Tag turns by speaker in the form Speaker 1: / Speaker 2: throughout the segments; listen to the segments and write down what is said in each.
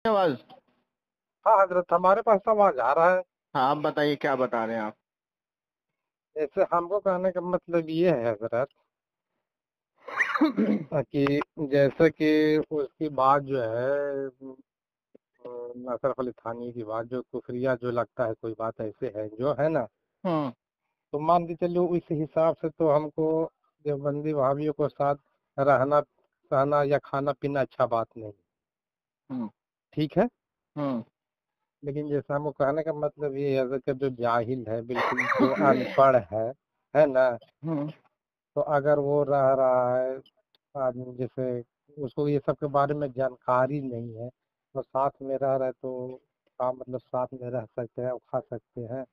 Speaker 1: आवाज।
Speaker 2: हाँ हजरत, हमारे पास आवाज आ रहा है।
Speaker 1: हाँ, आप बताइए क्या बता रहे हैं आप।
Speaker 2: जैसे हमको कहने का मतलब ये है हजरत कि जैसे कि उसकी बात जो है नसरफ अली थानी की बात जो कुफरिया जो लगता है, कोई बात ऐसे है जो है ना,
Speaker 1: हम्म।
Speaker 2: तो मान के चलो इस हिसाब से तो हमको देवबंदी भाइयों को साथ रहना सहना या खाना पीना अच्छा बात नहीं,
Speaker 1: हम्म।
Speaker 2: ठीक है।
Speaker 1: हम्म।
Speaker 2: लेकिन जैसे हमको कहने का मतलब ये है हजरत, कि जो जाहिल है बिल्कुल, जो अनपढ़ है ना,
Speaker 1: हम्म।
Speaker 2: तो अगर वो रह रहा है आदमी, जैसे उसको ये सब के बारे में जानकारी नहीं है, तो साथ में रह रहे तो का मतलब साथ में रह सकते हैं और खा सकते हैं।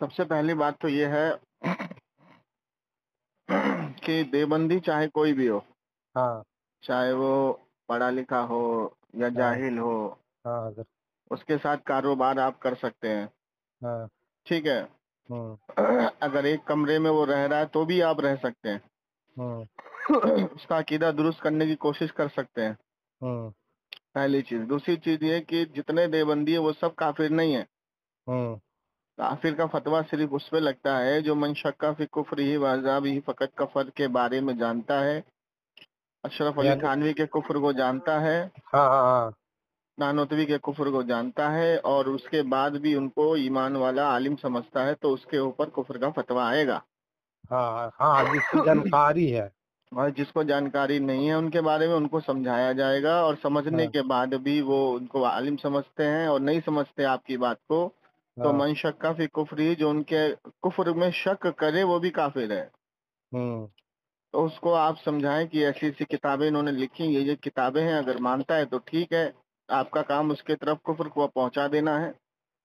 Speaker 1: सबसे पहली बात तो ये है कि देवबंदी चाहे कोई भी हो,
Speaker 2: हाँ
Speaker 1: चाहे वो पढ़ा लिखा हो या
Speaker 2: हाँ
Speaker 1: जाहिल हो,
Speaker 2: हाँ हजरत,
Speaker 1: उसके साथ कारोबार आप कर सकते हैं।
Speaker 2: हाँ।
Speaker 1: ठीक है।
Speaker 2: हम्म
Speaker 1: अगर एक कमरे में वो रह रहा है तो भी आप रह सकते हैं।
Speaker 2: हम्म
Speaker 1: उसका अकीदा दुरुस्त करने की कोशिश कर सकते हैं।
Speaker 2: हम्म
Speaker 1: पहली चीज। दूसरी चीज ये कि जितने देवबंदी है वो सब काफिर नहीं है।
Speaker 2: हम्म
Speaker 1: काफिर का फतवा सिर्फ उस पे लगता है जो मन शक्का फी कुफ्रिही व अज़ाबिही फकत कफर के बारे में जानता है। अशरफ अली
Speaker 2: यानी
Speaker 1: थानवी के कुफ्र को जानता है,
Speaker 2: हाँ हाँ हाँ
Speaker 1: नानोतवी के कुफ्र को जानता है, और उसके बाद भी उनको ईमान वाला आलिम समझता है, तो उसके ऊपर कुफ्र का फतवा आएगा।
Speaker 2: हाँ हाँ, जिसको जानकारी है।
Speaker 1: और जिसको जानकारी नहीं है उनके बारे में उनको समझाया जाएगा, और समझने
Speaker 2: हाँ
Speaker 1: के बाद भी वो उनको आलिम समझते हैं और नहीं समझते आपकी बात को, तो
Speaker 2: हाँ।
Speaker 1: मन शक्का फी कुफ्री, जो उनके कुफ्र में शक करे वो भी काफिर है।
Speaker 2: हम्म
Speaker 1: तो उसको आप समझाएं कि ऐसी ऐसी किताबें इन्होंने लिखी, ये किताबें हैं, अगर मानता है तो ठीक है, आपका काम उसके तरफ कुफ्र को पहुंचा देना है।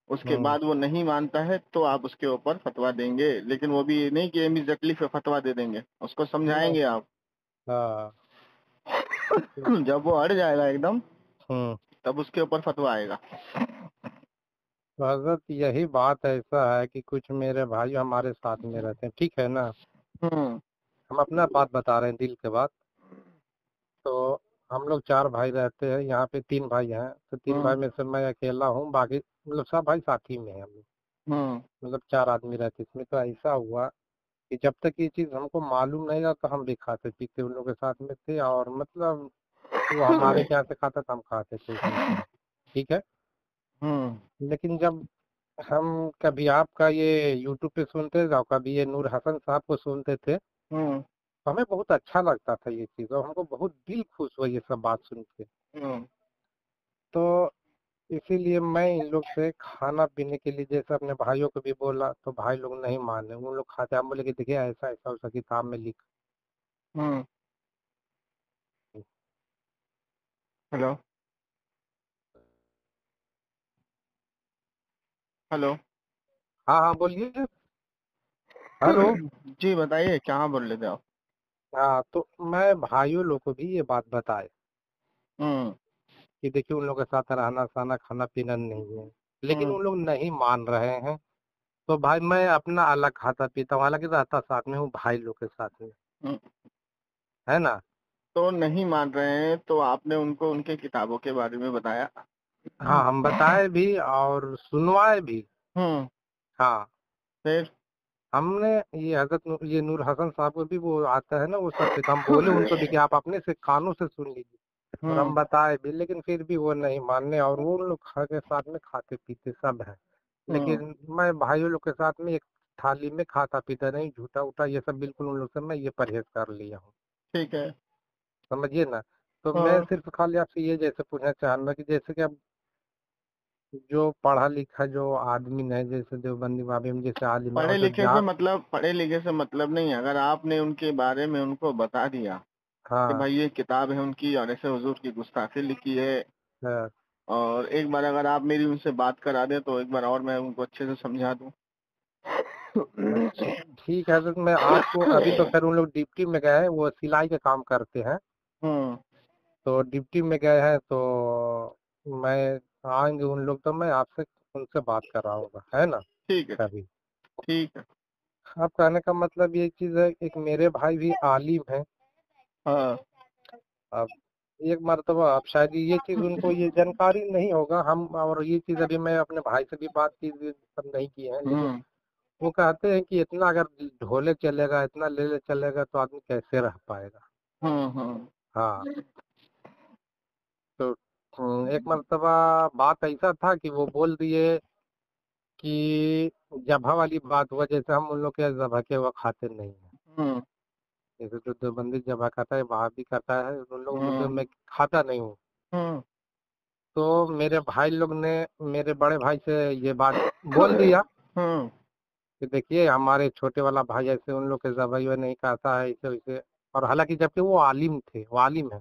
Speaker 1: उसके
Speaker 2: हम्म
Speaker 1: बाद वो नहीं मानता है तो आप उसके ऊपर फतवा देंगे, लेकिन वो भी ये नहीं कि इमीडिएटली फतवा दे देंगे, उसको
Speaker 2: नहीं।
Speaker 1: समझाएंगे आप।
Speaker 2: हाँ।
Speaker 1: जब वो अड़ जाएगा एकदम,
Speaker 2: हम्म
Speaker 1: तब उसके ऊपर फतवा आएगा।
Speaker 2: तो हजरत यही बात ऐसा है कि कुछ मेरे भाई हमारे साथ में रहते हैं, ठीक है ना।
Speaker 1: हम्म।
Speaker 2: हम अपना बात बता रहे हैं, दिल के बात। तो हम लोग चार भाई रहते हैं यहाँ पे, तीन भाई हैं, तो तीन भाई
Speaker 1: हम्म।
Speaker 2: में से मैं अकेला हूँ, बाकी मतलब सब भाई साथी में है हम लोग।
Speaker 1: हम्म।
Speaker 2: मतलब चार आदमी रहते, इसमें तो ऐसा हुआ कि जब तक ये चीज हमको मालूम नहीं था तो हम भी खाते पीते उन लोग के साथ में थे, और मतलब वो हमारे यहाँ से खाता था, हम खाते थे उसमें से, ठीक है।
Speaker 1: हम्म।
Speaker 2: लेकिन जब हम कभी आपका ये यूट्यूब पे सुनते थे और कभी ये नूर हसन साहब को सुनते थे,
Speaker 1: हम्म।
Speaker 2: तो हमें बहुत अच्छा लगता था ये चीज, और हमको बहुत दिल खुश हुआ ये सब बात सुन के।
Speaker 1: हम्म।
Speaker 2: तो इसीलिए मैं इन लोग से खाना पीने के लिए जैसे अपने भाइयों को भी बोला, तो भाई लोग नहीं माने, उन लोग खाते, हम बोले कि देखिए ऐसा ऐसा उसका किताब में लिखा।
Speaker 1: हम्म। हेलो। हेलो।
Speaker 2: हाँ हाँ बोलिए। हेलो।
Speaker 1: जी बताइए, क्या बोल रहे थे आप।
Speaker 2: हाँ तो मैं भाइयों लोग को भी ये बात बताए
Speaker 1: हम्म।
Speaker 2: कि देखिए उन लोग के साथ रहना सहना खाना पीना नहीं है, लेकिन
Speaker 1: हम्म।
Speaker 2: उन लोग नहीं मान रहे हैं। तो भाई मैं अपना अलग खाता पीता हूँ, हालांकि रहता साथ में हूँ भाई लोग के साथ में,
Speaker 1: हम्म।
Speaker 2: है ना।
Speaker 1: तो नहीं मान रहे हैं तो आपने उनको उनके किताबों के बारे में बताया।
Speaker 2: हाँ हम बताए भी और सुनवाए भी।
Speaker 1: हम्म।
Speaker 2: हाँ
Speaker 1: फिर।
Speaker 2: हमने ये ये नूर हसन साहब को भी, वो आता है ना वो सब पे, तो हम बोले उनको भी कि आप अपने से कानों से सुन लीजिए, और
Speaker 1: हम्म।
Speaker 2: हम बताए भी, लेकिन फिर भी वो नहीं मानने, और वो लोग खा के साथ में खाते पीते सब है।
Speaker 1: हम्म।
Speaker 2: लेकिन मैं भाइयों लोग के साथ में एक थाली में खाता पीता नहीं, झूठा उठा ये सब बिल्कुल उन लोग से मैं ये परहेज कर लिया हूँ,
Speaker 1: ठीक है।
Speaker 2: समझिए ना। तो मैं
Speaker 1: हाँ।
Speaker 2: सिर्फ खाली आपसे ये जैसे पूछना चाह रहा कि जैसे कि अब जो पढ़ा लिखा जो आदमी है, जैसे देवबंदी बाबी में जैसे आलिम है, और जो जात।
Speaker 1: पढ़े लिखे से मतलब नहीं है, अगर आपने उनके बारे में उनको बता दिया कि
Speaker 2: हाँ
Speaker 1: भाई ये किताब है उनकी और ऐसे हुजूर की गुस्ताखी लिखी है,
Speaker 2: हाँ,
Speaker 1: और एक बार अगर आप मेरी उनसे बात करा दें तो एक बार और मैं उनको अच्छे से समझा दूं।
Speaker 2: अच्छा ठीक है, तो मैं आपको अभी तो खैर उन लोग डिप्टी में गए हैं, वो सिलाई का काम करते हैं,
Speaker 1: हम्म।
Speaker 2: तो डिप्टी में गए हैं, तो मैं आएंगे उन लोग तो मैं आपसे उनसे बात कराऊंगा, है ना,
Speaker 1: ठीक है।
Speaker 2: कभी।
Speaker 1: ठीक है।
Speaker 2: अब कहने का मतलब ये चीज है, एक मेरे भाई भी आलिम है।
Speaker 1: हाँ।
Speaker 2: अब एक मर्तबा अब शायद ये चीज उनको ये जानकारी नहीं होगा हम, और ये चीज अभी मैं अपने भाई से भी बात की, सब नहीं की है, लेकिन वो कहते हैं कि इतना अगर ढोले चलेगा, इतना ले ले चलेगा तो आदमी कैसे रह पाएगा। हाँ, तो एक मर्तबा बात ऐसा था कि वो बोल दिए कि जभा वाली बात हुआ, जैसे हम उन लोग के जभा के वो खाते नहीं है, जैसे जो देवबंदी जभा खाता है वहाँ भी खाता है, उन लोग मतलब मैं खाता नहीं हूँ। तो मेरे भाई लोग ने मेरे बड़े भाई से ये बात बोल दिया कि देखिए हमारे छोटे वाला भाई ऐसे उन लोग के जबाई हुआ नहीं खाता है, ऐसे वैसे। और हालांकि जबकि वो आलिम थे, वो आलिम है,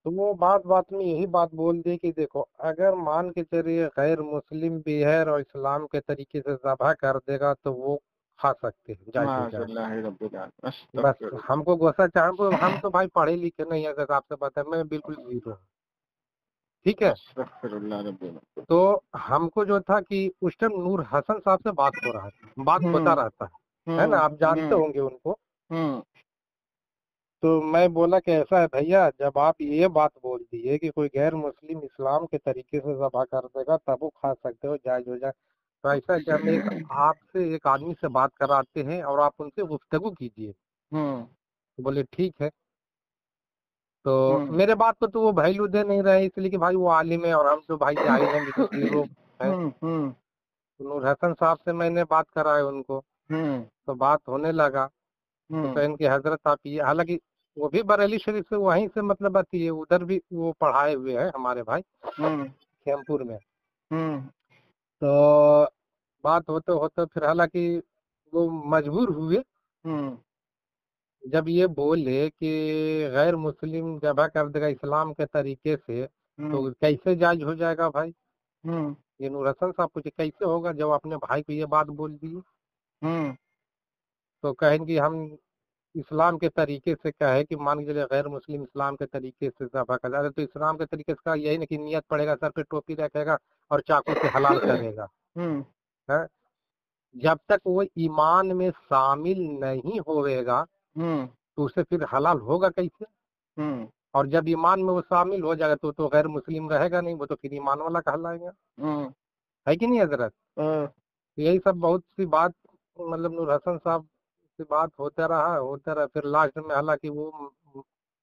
Speaker 2: तो वो बात बात में यही बात बोल दी कि देखो अगर मान के चलिए गैर मुस्लिम भी है और इस्लाम के तरीके से ज़बह कर देगा तो वो खा सकते हैं, जायज हो जाएगा। बस हमको गुस्सा चाहे, हम तो भाई पढ़े लिखे नहीं है, जैसे आपसे पता है मैं बिल्कुल जीरो हूँ, ठीक है। तो हमको जो था कि उस टाइम नूर हसन साहब से बात हो रहा था, बात होता रहता है ना, आप जानते होंगे उनको। तो मैं बोला कि ऐसा है भैया, जब आप ये बात बोल दिए कि कोई गैर मुस्लिम इस्लाम के तरीके से ज़बह कर देगा तब वो खा सकते हो, जायज हो जाए। तो ऐसा है कि हम एक आपसे एक आदमी से बात कराते हैं और आप उनसे गुफ्तगू कीजिए। तो बोले ठीक है। तो मेरे बात को तो वो वैल्यू दे नहीं रहे, इसलिए कि भाई वो आलिम है और हम तो भाई जाहिल हैं, बिल्कुल जीरो है। तो नूर हसन साहब से मैंने बात कराया उनको, तो बात होने लगा। तो कहें कि हजरत आप ये, हालांकि वो भी बरेली शरीफ से वहीं से मतलब आती है, उधर भी वो पढ़ाए हुए हैं हमारे भाई खेमपुर में। तो बात होते होते फिर हालांकि वो मजबूर हुए, जब ये बोले कि गैर मुस्लिम ज़बह कर देगा इस्लाम के तरीके से तो कैसे जायज हो जाएगा भाई। ये नूर हसन साहब पूछे कैसे होगा जब अपने भाई को ये बात बोल दी। तो कहें कि हम इस्लाम के तरीके से कहे कि मान के चलिए गैर मुस्लिम इस्लाम के तरीके से ज़बह कर जाए, तो इस्लाम के तरीके से का यही नहीं कि नियत पड़ेगा, सर पे टोपी रखेगा और चाकू से हलाल करेगा है। जब तक वो ईमान में शामिल नहीं होएगा तो उसे फिर हलाल होगा कैसे। और जब ईमान में वो शामिल हो जाएगा तो गैर मुस्लिम रहेगा नहीं, वो तो फिर ईमान वाला कहलाएगा, है कि नहीं हजरत। यही सब बहुत सी बात मतलब नूर हसन साहब से बात होता रहा फिर लास्ट में हालांकि वो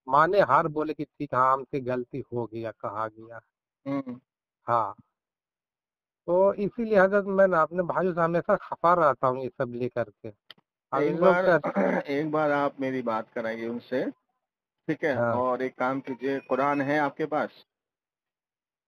Speaker 2: माने हार, बोले कि ठीक हाँ हमसे गलती हो गया, कहा गया। हाँ, तो इसीलिए हजरत मैं ना अपने भाइयों से हमेशा खफा रहता हूँ ये सब लेकर के। अब इन लोग का
Speaker 1: एक बार आप मेरी बात कराइए उनसे, ठीक है।
Speaker 2: हाँ,
Speaker 1: और एक काम कीजिए, कुरान है आपके पास?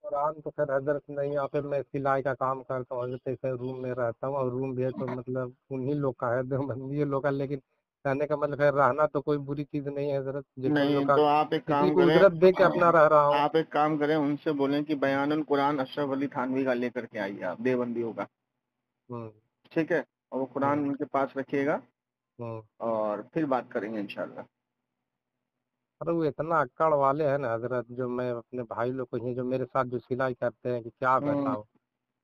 Speaker 2: कुरान तो खैर हजरत नहीं, यहाँ पे मैं सिलाई का काम करता हूँ, हजरत ऐसे रूम में रहता हूँ और रूम भी है तो मतलब उन्हीं लोग का है, देवबंदी लोग का। लेकिन कहने का मतलब खैर रहना तो कोई बुरी चीज नहीं है हजरत, जैसे उन
Speaker 1: नहीं
Speaker 2: लोग का
Speaker 1: तो आप एक
Speaker 2: किसी
Speaker 1: काम
Speaker 2: को उजरत दे के अपना
Speaker 1: करें,
Speaker 2: रह रहा हूँ।
Speaker 1: आप एक काम करें, उनसे बोलें कि बयानुल कुरान अशरफ अली थानवी का लेकर के आइए आप, देवबंदियों का,
Speaker 2: हम्म
Speaker 1: ठीक है। और वो कुरान
Speaker 2: हम्म
Speaker 1: उनके पास रखिएगा
Speaker 2: हम्म।
Speaker 1: और फिर बात करेंगे इंशाल्लाह।
Speaker 2: अरे वो इतना अक्कड़ वाले हैं ना हजरत, जो मैं अपने भाई लोग को ही जो मेरे साथ जो सिलाई करते हैं कि क्या
Speaker 1: हम्म।
Speaker 2: बताओ,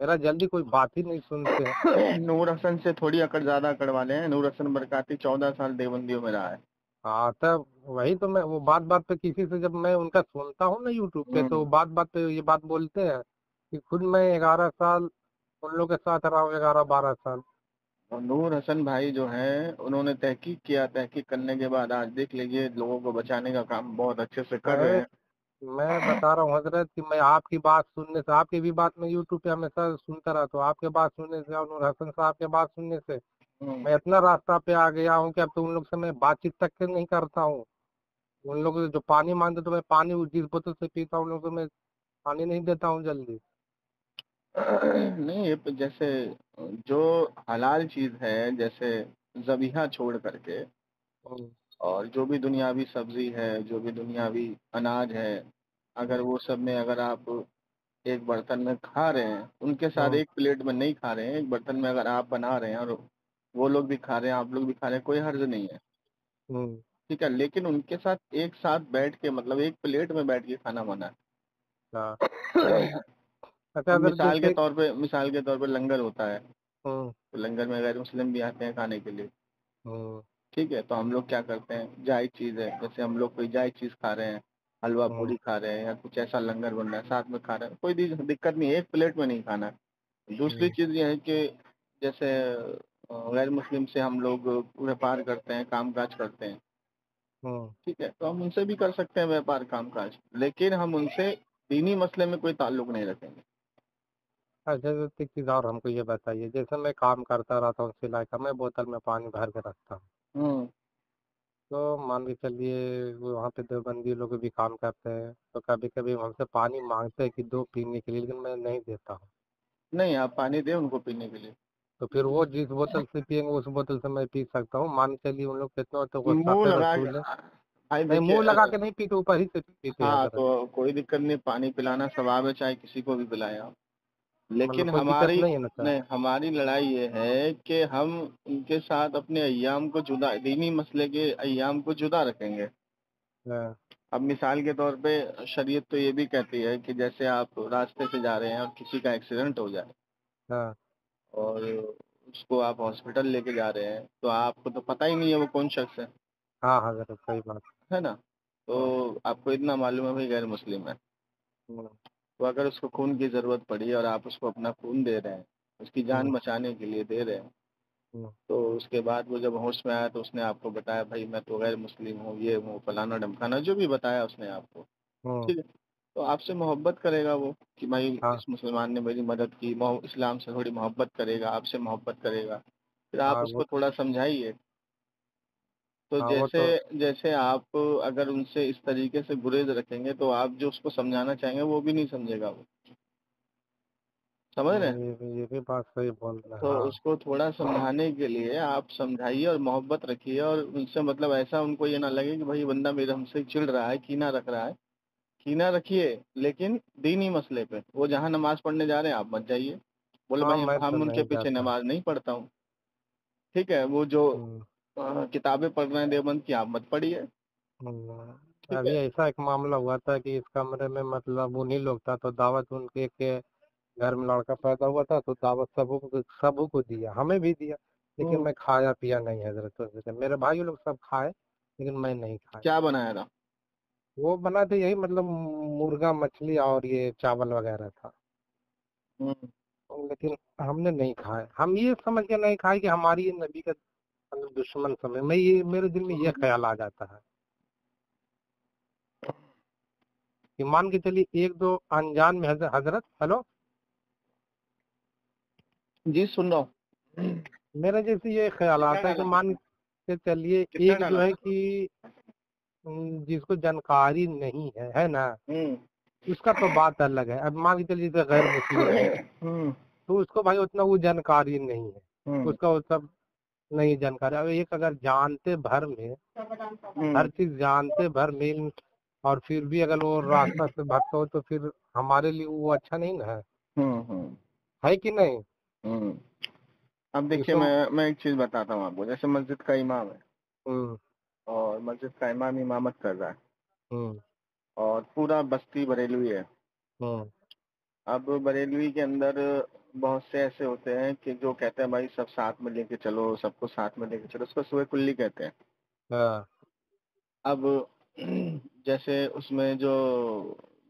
Speaker 2: मेरा जल्दी कोई बात ही नहीं सुनते हैं।
Speaker 1: नूर हसन से थोड़ी अकड़, ज्यादा अकड़ वाले हैं। नूर हसन बरकाती 14 साल देवबंदियों में रहा है।
Speaker 2: हाँ, तब वही तो मैं वो बात बात पे किसी से जब मैं उनका सुनता हूँ ना यूट्यूब पे, तो बात बात पे ये बात बोलते हैं कि खुद मैं 11 साल उन लोग के साथ रहा हूँ, 11-12 साल।
Speaker 1: और नूर हसन भाई जो हैं, उन्होंने तहकीक किया, तहकीक करने के बाद आज देख लीजिए लोगों को बचाने का काम बहुत अच्छे से कर रहे
Speaker 2: अरे
Speaker 1: हैं।
Speaker 2: मैं बता रहा हूँ हजरत कि मैं आपकी बात सुनने से, आपकी भी बात मैं यूट्यूब पे हमेशा सुनता रहता हूँ, आपके बात सुनने से और नूर हसन साहब के बात सुनने से
Speaker 1: हम्म।
Speaker 2: मैं इतना रास्ता पे आ गया हूँ कि अब तो उन लोग से मैं बातचीत तक के नहीं करता हूँ। उन लोग जो पानी मांगते तो मैं पानी जिस बोतल से पीता हूँ उन लोग को मैं पानी नहीं देता हूँ जल्दी।
Speaker 1: नहीं, ये जैसे जो हलाल चीज है, जैसे जबीहा छोड़ करके,
Speaker 2: हम्म,
Speaker 1: और जो भी दुनियावी सब्जी है, जो भी दुनियावी अनाज है, अगर
Speaker 2: हम्म,
Speaker 1: वो सब में अगर आप एक बर्तन में खा रहे हैं, उनके साथ
Speaker 2: हम्म,
Speaker 1: एक प्लेट में नहीं खा रहे हैं, एक बर्तन में अगर आप बना रहे हैं और वो लोग भी खा रहे हैं, आप लोग भी खा रहे हैं, कोई हर्ज नहीं है,
Speaker 2: हम्म,
Speaker 1: ठीक है। लेकिन उनके साथ एक साथ बैठ के, मतलब एक प्लेट में बैठ के खाना मना
Speaker 2: हाँ।
Speaker 1: है।
Speaker 2: अच्छा
Speaker 1: अब
Speaker 2: अगर जैसे
Speaker 1: मिसाल के तौर पे लंगर होता है,
Speaker 2: हम्म,
Speaker 1: तो लंगर में गैर मुस्लिम भी आते हैं खाने के लिए,
Speaker 2: हम्म,
Speaker 1: ठीक है। तो हम लोग क्या करते हैं, जायज चीज़ है, जैसे हम लोग कोई जायज चीज़ खा रहे हैं, हलवा
Speaker 2: हम्म
Speaker 1: पूड़ी खा रहे हैं या कुछ ऐसा लंगर बन रहा है साथ में खा रहे हैं, कोई दिक्कत नहीं है, एक प्लेट में नहीं खाना है। दूसरी
Speaker 2: हम्म
Speaker 1: चीज ये है कि जैसे गैर मुस्लिम से हम लोग व्यापार करते हैं, कामकाज करते हैं,
Speaker 2: हम्म।
Speaker 1: ठीक है, तो हम उनसे भी कर सकते हैं व्यापार कामकाज, लेकिन हम उनसे दीनी मसले में कोई ताल्लुक नहीं रखेंगे।
Speaker 2: अच्छा तो एक चीज़ और हमको ये बताइए, जैसे मैं काम करता रहता हूँ सिलाई का, मैं बोतल में पानी भर के रखता हूँ,
Speaker 1: हम्म।
Speaker 2: तो मान के चलिए वो वहाँ पे देवबंदी लोग भी काम करते हैं, तो कभी कभी हमसे पानी मांगते हैं कि दो पीने के लिए, लेकिन मैं नहीं देता हूँ।
Speaker 1: नहीं, आप पानी दें उनको पीने के लिए।
Speaker 2: तो फिर वो जिस बोतल से पियेंगे उस बोतल से मैं पी सकता हूँ। मान के चलिए उन लोग कितना तो
Speaker 1: मुंह
Speaker 2: गुस्ताखे
Speaker 1: लगा के,
Speaker 2: रसूल है।
Speaker 1: भाई
Speaker 2: नहीं,
Speaker 1: देखिए
Speaker 2: मुंह लगा के नहीं पीते, ऊपर ही से पीते हैं
Speaker 1: हाँ
Speaker 2: हजरत।
Speaker 1: तो कोई दिक्कत नहीं, पानी पिलाना सवाब है, चाहे किसी को भी पिलाएं आप।
Speaker 2: मतलब
Speaker 1: लेकिन
Speaker 2: कोई दिक्कत
Speaker 1: हमारी,
Speaker 2: नहीं है ना सर?
Speaker 1: नहीं, हमारी लड़ाई ये है कि हम उनके साथ अपने अय्याम को जुदा, दीनी मसले के अय्याम को जुदा रखेंगे।
Speaker 2: हाँ
Speaker 1: अब मिसाल के तौर पे शरीयत तो ये भी कहती है कि जैसे आप रास्ते से जा रहे हैं और किसी का एक्सीडेंट हो जाए
Speaker 2: हाँ
Speaker 1: और उसको आप हॉस्पिटल लेके जा रहे हैं, तो आपको तो पता ही नहीं है वो कौन शख्स
Speaker 2: हाँ हजरत, सही बात।
Speaker 1: है ना। तो
Speaker 2: हाँ
Speaker 1: आपको इतना मालूम है भाई गैर मुस्लिम है,
Speaker 2: हम्म,
Speaker 1: तो अगर उसको खून की ज़रूरत पड़ी और आप उसको अपना खून दे रहे हैं, उसकी जान
Speaker 2: हम्म,
Speaker 1: बचाने के लिए दे रहे हैं,
Speaker 2: हम्म,
Speaker 1: तो उसके बाद वो जब होश में आया तो उसने आपको बताया भाई मैं तो गैर मुस्लिम हूँ, ये हूँ, फलाना ढमकाना जो भी बताया उसने आपको,
Speaker 2: हम्म,
Speaker 1: ठीक है, तो आपसे मोहब्बत करेगा वो कि भाई
Speaker 2: हाँ
Speaker 1: इस मुसलमान ने मेरी मदद की, इस्लाम से थोड़ी मोहब्बत करेगा, आपसे मोहब्बत करेगा, फिर आप
Speaker 2: हाँ
Speaker 1: उसको थोड़ा समझाइए। तो
Speaker 2: हाँ वो
Speaker 1: जैसे
Speaker 2: तो
Speaker 1: जैसे आप अगर उनसे इस तरीके से गुरेज रखेंगे तो आप जो उसको समझाना चाहेंगे वो भी नहीं समझेगा वो, समझ रहे हैं।
Speaker 2: ये भी बात सही बोल रहे हैं,
Speaker 1: तो
Speaker 2: हाँ।
Speaker 1: उसको थोड़ा समझाने के लिए आप समझाइए और मोहब्बत रखिए, और उनसे मतलब ऐसा उनको ये ना लगे कि भाई बंदा मेरे हमसे चिढ़ रहा है, कीना रख रहा है। कीना रखिए लेकिन दीनी मसले पे, वो जहाँ नमाज पढ़ने जा रहे हैं आप मत जाइए, बोले
Speaker 2: हाँ
Speaker 1: भाई
Speaker 2: मैं तो
Speaker 1: हम उनके
Speaker 2: नहीं
Speaker 1: पीछे
Speaker 2: जाता।
Speaker 1: नमाज नहीं पढ़ता हूँ, ठीक है, वो जो
Speaker 2: हम्म,
Speaker 1: किताबें पढ़ रहे हैं देवबंद की आप मत पढ़िए, ठीक
Speaker 2: अभी
Speaker 1: है।
Speaker 2: ऐसा एक मामला हुआ था कि इस कमरे में मतलब उन्हीं लोग था, तो दावत उनके के घर में लड़का पैदा हुआ था, तो दावत सबको दिया, हमें भी दिया, लेकिन
Speaker 1: हम्म।
Speaker 2: मैं खाया पिया नहीं हजरत उस दिन। मेरे भाई लोग सब खाए, लेकिन मैं नहीं खाया।
Speaker 1: क्या बनाया था?
Speaker 2: वो बना थे यही मतलब मुर्गा मछली और ये चावल वगैरह था,
Speaker 1: हम्म।
Speaker 2: लेकिन हमने नहीं खाया। हम ये समझ के नहीं खाए कि हमारी ये नबी का मतलब दुश्मन समझ, मैं ये मेरे दिल में ये ख्याल आ जाता है कि मान के चलिए एक दो अनजान में हजरत हेलो,
Speaker 1: जी सुन रहा हूँ।
Speaker 2: मेरा जैसे ये ख्याल
Speaker 1: कितना
Speaker 2: आता है कि
Speaker 1: डाला
Speaker 2: मान
Speaker 1: कितना?
Speaker 2: के चलिए
Speaker 1: कितना
Speaker 2: एक जो
Speaker 1: डाला
Speaker 2: है
Speaker 1: था?
Speaker 2: कि जिसको जानकारी नहीं है ना,
Speaker 1: हम्म।
Speaker 2: उसका तो बात अलग है। अब मान के चलिए जैसे गैर मुस्लिम है,
Speaker 1: हम्म।
Speaker 2: तो उसको भाई उतना वो जानकारी नहीं है,
Speaker 1: हम्म।
Speaker 2: उसका वो सब नहीं जानकारी। अब एक अगर जानते भर में, हर
Speaker 1: हम्म।
Speaker 2: चीज जानते भर में, और फिर भी अगर वो रास्ता से भटका हो, तो फिर हमारे लिए वो अच्छा नहीं ना
Speaker 1: हम्म।
Speaker 2: है कि नहीं?
Speaker 1: हम्म। अब देखिए
Speaker 2: इसको
Speaker 1: मैं एक चीज बताता हूँ आपको, जैसे मस्जिद का इमाम है
Speaker 2: हम्म
Speaker 1: और मस्जिद का इमाम इमामत कर रहा है
Speaker 2: हम्म
Speaker 1: और पूरा बस्ती बरेलवी है।
Speaker 2: हम्म
Speaker 1: अब बरेलवी के अंदर बहुत से ऐसे होते हैं कि जो कहते हैं भाई सब साथ में लेके चलो, सबको साथ में लेके चलो, उसको सुबह कुल्ली कहते हैं।
Speaker 2: हाँ
Speaker 1: अब जैसे उसमें जो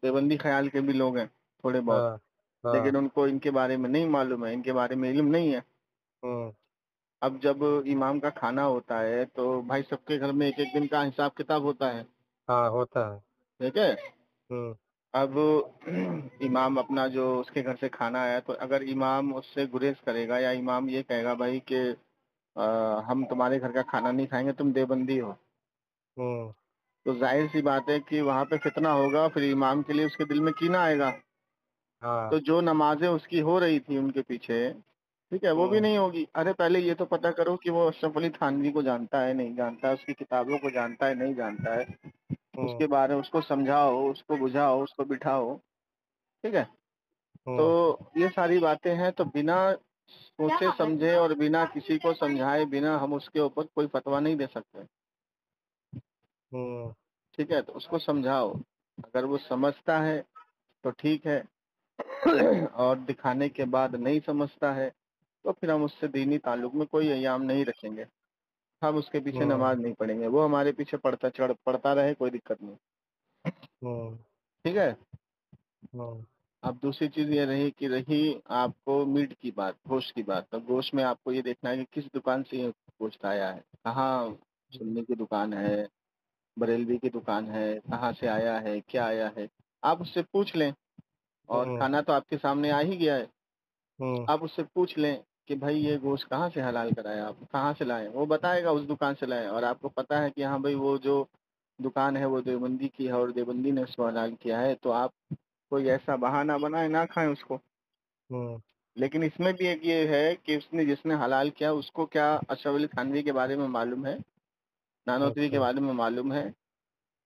Speaker 1: देवबंदी ख्याल के भी लोग हैं थोड़े बहुत,
Speaker 2: हाँ हाँ
Speaker 1: लेकिन उनको इनके बारे में नहीं मालूम है, इनके बारे में इल्म नहीं है।
Speaker 2: हम्म
Speaker 1: अब जब इमाम का खाना होता है तो भाई सबके घर में एक एक दिन का हिसाब किताब होता है,
Speaker 2: हाँ होता है।
Speaker 1: ठीक है।
Speaker 2: हम्म
Speaker 1: अब इमाम अपना जो उसके घर से खाना आया, तो अगर इमाम उससे गुरेज करेगा या इमाम ये कहेगा भाई कि हम तुम्हारे घर का खाना नहीं खाएंगे, तुम देवबंदी हो,
Speaker 2: हम्म
Speaker 1: तो जाहिर सी बात है कि वहां पे फितना होगा, फिर इमाम के लिए उसके दिल में कीना आएगा।
Speaker 2: हाँ
Speaker 1: तो जो नमाजें उसकी हो रही थी उनके पीछे, ठीक है, वो भी
Speaker 2: हम्म
Speaker 1: नहीं होगी। अरे पहले ये तो पता करो कि वो अशरफ अली थानवी को जानता है नहीं जानता है, उसकी किताबों को जानता है नहीं जानता है,
Speaker 2: हम्म
Speaker 1: उसके बारे में उसको समझाओ, उसको बुझाओ, उसको बिठाओ, ठीक है। तो
Speaker 2: हम्म
Speaker 1: ये सारी बातें हैं, तो बिना सोचे समझे और बिना किसी को समझाए बिना हम उसके ऊपर कोई फतवा नहीं दे सकते,
Speaker 2: हम्म
Speaker 1: ठीक है। तो उसको समझाओ, अगर वो समझता है तो ठीक है, और दिखाने के बाद नहीं समझता है तो फिर हम उससे दीनी ताल्लुक में कोई अयाम नहीं रखेंगे, हम उसके पीछे
Speaker 2: हम्म।
Speaker 1: नमाज नहीं पढ़ेंगे, वो हमारे पीछे पढ़ता रहे, कोई दिक्कत नहीं।
Speaker 2: हम्म,
Speaker 1: ठीक है।
Speaker 2: हम्म,
Speaker 1: अब दूसरी चीज ये रही आपको मीट की बात, गोश्त की बात। तो गोश्त में आपको ये देखना है कि किस दुकान से ये गोश्त आया है, कहाँ सुन्नी की दुकान है, बरेलवी की दुकान है, कहाँ से आया है, क्या आया है, आप उससे पूछ लें। और
Speaker 2: हम्म,
Speaker 1: खाना तो आपके सामने आ ही गया है,
Speaker 2: हम्म,
Speaker 1: आप उससे पूछ लें कि भाई ये गोश्त कहाँ से हलाल कराया, आप कहाँ से लाए, वो बताएगा उस दुकान से लाए। और आपको पता है कि हाँ भाई वो जो दुकान है वो देवबंदी की है और देवबंदी ने उसको हलाल किया है, तो आप कोई ऐसा बहाना बनाए ना खाएं उसको।
Speaker 2: हम्म,
Speaker 1: लेकिन इसमें भी एक ये है कि उसने जिसने हलाल किया उसको क्या अशरफ अली थानवी के बारे में मालूम है, नानोतवी के
Speaker 2: अच्छा,
Speaker 1: बारे में मालूम है,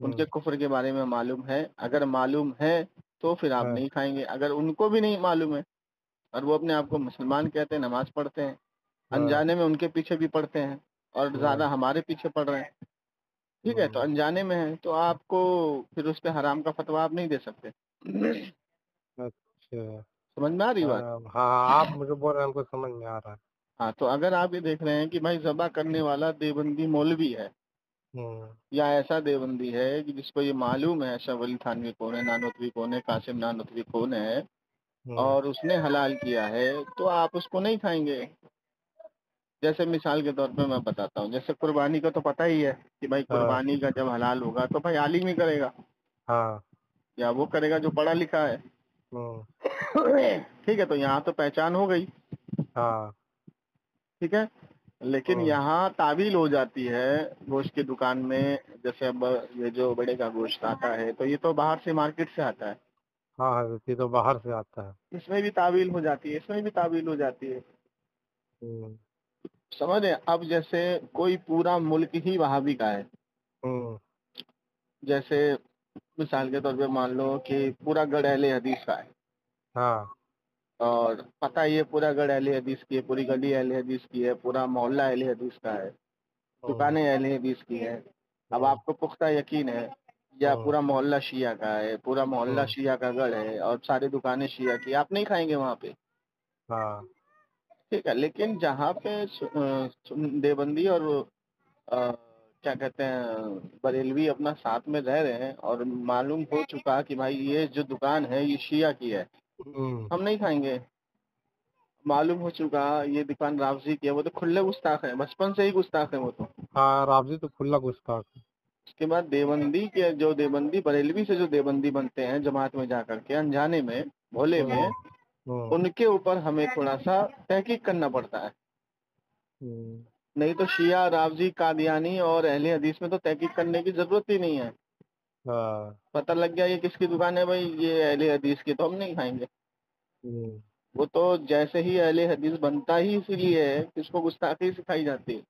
Speaker 1: उनके
Speaker 2: हम्म,
Speaker 1: कुफर के बारे में मालूम है। अगर मालूम है तो फिर आप
Speaker 2: हाँ,
Speaker 1: नहीं खाएंगे। अगर उनको भी नहीं मालूम है और वो अपने आप को मुसलमान कहते हैं, नमाज पढ़ते हैं,
Speaker 2: हाँ,
Speaker 1: अनजाने में उनके पीछे भी पढ़ते हैं और
Speaker 2: हाँ,
Speaker 1: ज्यादा हमारे पीछे पढ़ रहे हैं, ठीक है, तो
Speaker 2: हम्म,
Speaker 1: अनजाने में है, तो आपको फिर उस पे हराम का फतवा आप नहीं दे सकते।
Speaker 2: अच्छा,
Speaker 1: समझ में आ रही बात।
Speaker 2: हाँ, हाँ, आप मुझे बोल रहे हैं हमको समझ में आ रहा है।
Speaker 1: हाँ, तो अगर आप ये देख रहे हैं कि भाई जबा करने वाला देवबंदी मौलवी है
Speaker 2: हम्म,
Speaker 1: या ऐसा देवबंदी है कि जिसको ये मालूम है अशरफ अली थानवी कौन है, नानोतवी कौन है, कासिम नानोतवी कौन है,
Speaker 2: हम्म,
Speaker 1: और उसने हलाल किया है, तो आप उसको नहीं खाएंगे। जैसे मिसाल के तौर पे मैं बताता हूँ, जैसे कुर्बानी का तो पता ही है कि भाई
Speaker 2: हाँ,
Speaker 1: कुर्बानी का जब हलाल होगा तो भाई आलिम ही करेगा
Speaker 2: हाँ,
Speaker 1: या वो करेगा जो पढ़ा लिखा है।
Speaker 2: हम्म,
Speaker 1: ठीक है, तो यहाँ तो पहचान हो गई,
Speaker 2: हाँ,
Speaker 1: ठीक है। लेकिन
Speaker 2: हम्म,
Speaker 1: यहाँ तावील हो जाती है गोश्त की दुकान में। जैसे अब ये जो बड़े का गोश्त आता है तो ये तो बाहर से मार्केट से आता है,
Speaker 2: हाँ, हाँ, ये तो बाहर से आता है।
Speaker 1: इसमें भी तावील हो जाती है, इसमें भी तावील हो जाती है।
Speaker 2: हम्म,
Speaker 1: समझ रहे हैं? अब जैसे कोई पूरा मुल्क ही वहाबी का है,
Speaker 2: हम्म,
Speaker 1: जैसे मिसाल के तौर पे मान लो कि पूरा गढ़ अहले हदीस का है,
Speaker 2: हाँ,
Speaker 1: और पता ही है पूरा गढ़ अहले हदीस की है, पूरी गली अहले हदीस की है, पूरा मोहल्ला अहले हदीस का है,
Speaker 2: हम्म,
Speaker 1: दुकानें अहले हदीस की है। अब
Speaker 2: हम्म,
Speaker 1: आपको पुख्ता यकीन है या
Speaker 2: हम्म,
Speaker 1: पूरा मोहल्ला शिया का है, पूरा मोहल्ला
Speaker 2: हम्म,
Speaker 1: शिया का गढ़ है और सारी दुकानें शिया की, आप नहीं खाएंगे वहां पे,
Speaker 2: हाँ,
Speaker 1: ठीक है। लेकिन जहाँ पे देवबंदी और क्या कहते हैं बरेलवी अपना साथ में रह रहे हैं और मालूम हो चुका कि भाई ये जो दुकान है ये शिया की है,
Speaker 2: हम्म,
Speaker 1: हम नहीं खाएंगे। मालूम हो चुका ये दुकान रावजी की है, वो तो खुले गुस्ताख है, बचपन से ही गुस्ताख है वो तो।
Speaker 2: हाँ, राबजी तो खुला गुस्ताख है।
Speaker 1: उसके बाद देवबंदी के जो देवबंदी बरेलवी से जो देवबंदी बनते हैं जमात में जाकर के अनजाने में, भोले
Speaker 2: हम्म,
Speaker 1: में,
Speaker 2: हम्म,
Speaker 1: उनके ऊपर हमें थोड़ा सा तहकीक करना पड़ता है।
Speaker 2: हम्म,
Speaker 1: नहीं तो शिया रावजी कादियानी और अहले हदीस में तो तहकीक करने की जरूरत ही नहीं है,
Speaker 2: हाँ,
Speaker 1: पता लग गया ये किसकी दुकान है भाई, ये अहले हदीस की, तो हम नहीं खाएंगे।
Speaker 2: हम्म,
Speaker 1: वो तो जैसे ही अहले हदीस बनता ही इसीलिए है कि उसको गुस्ताखी सिखाई जाती है।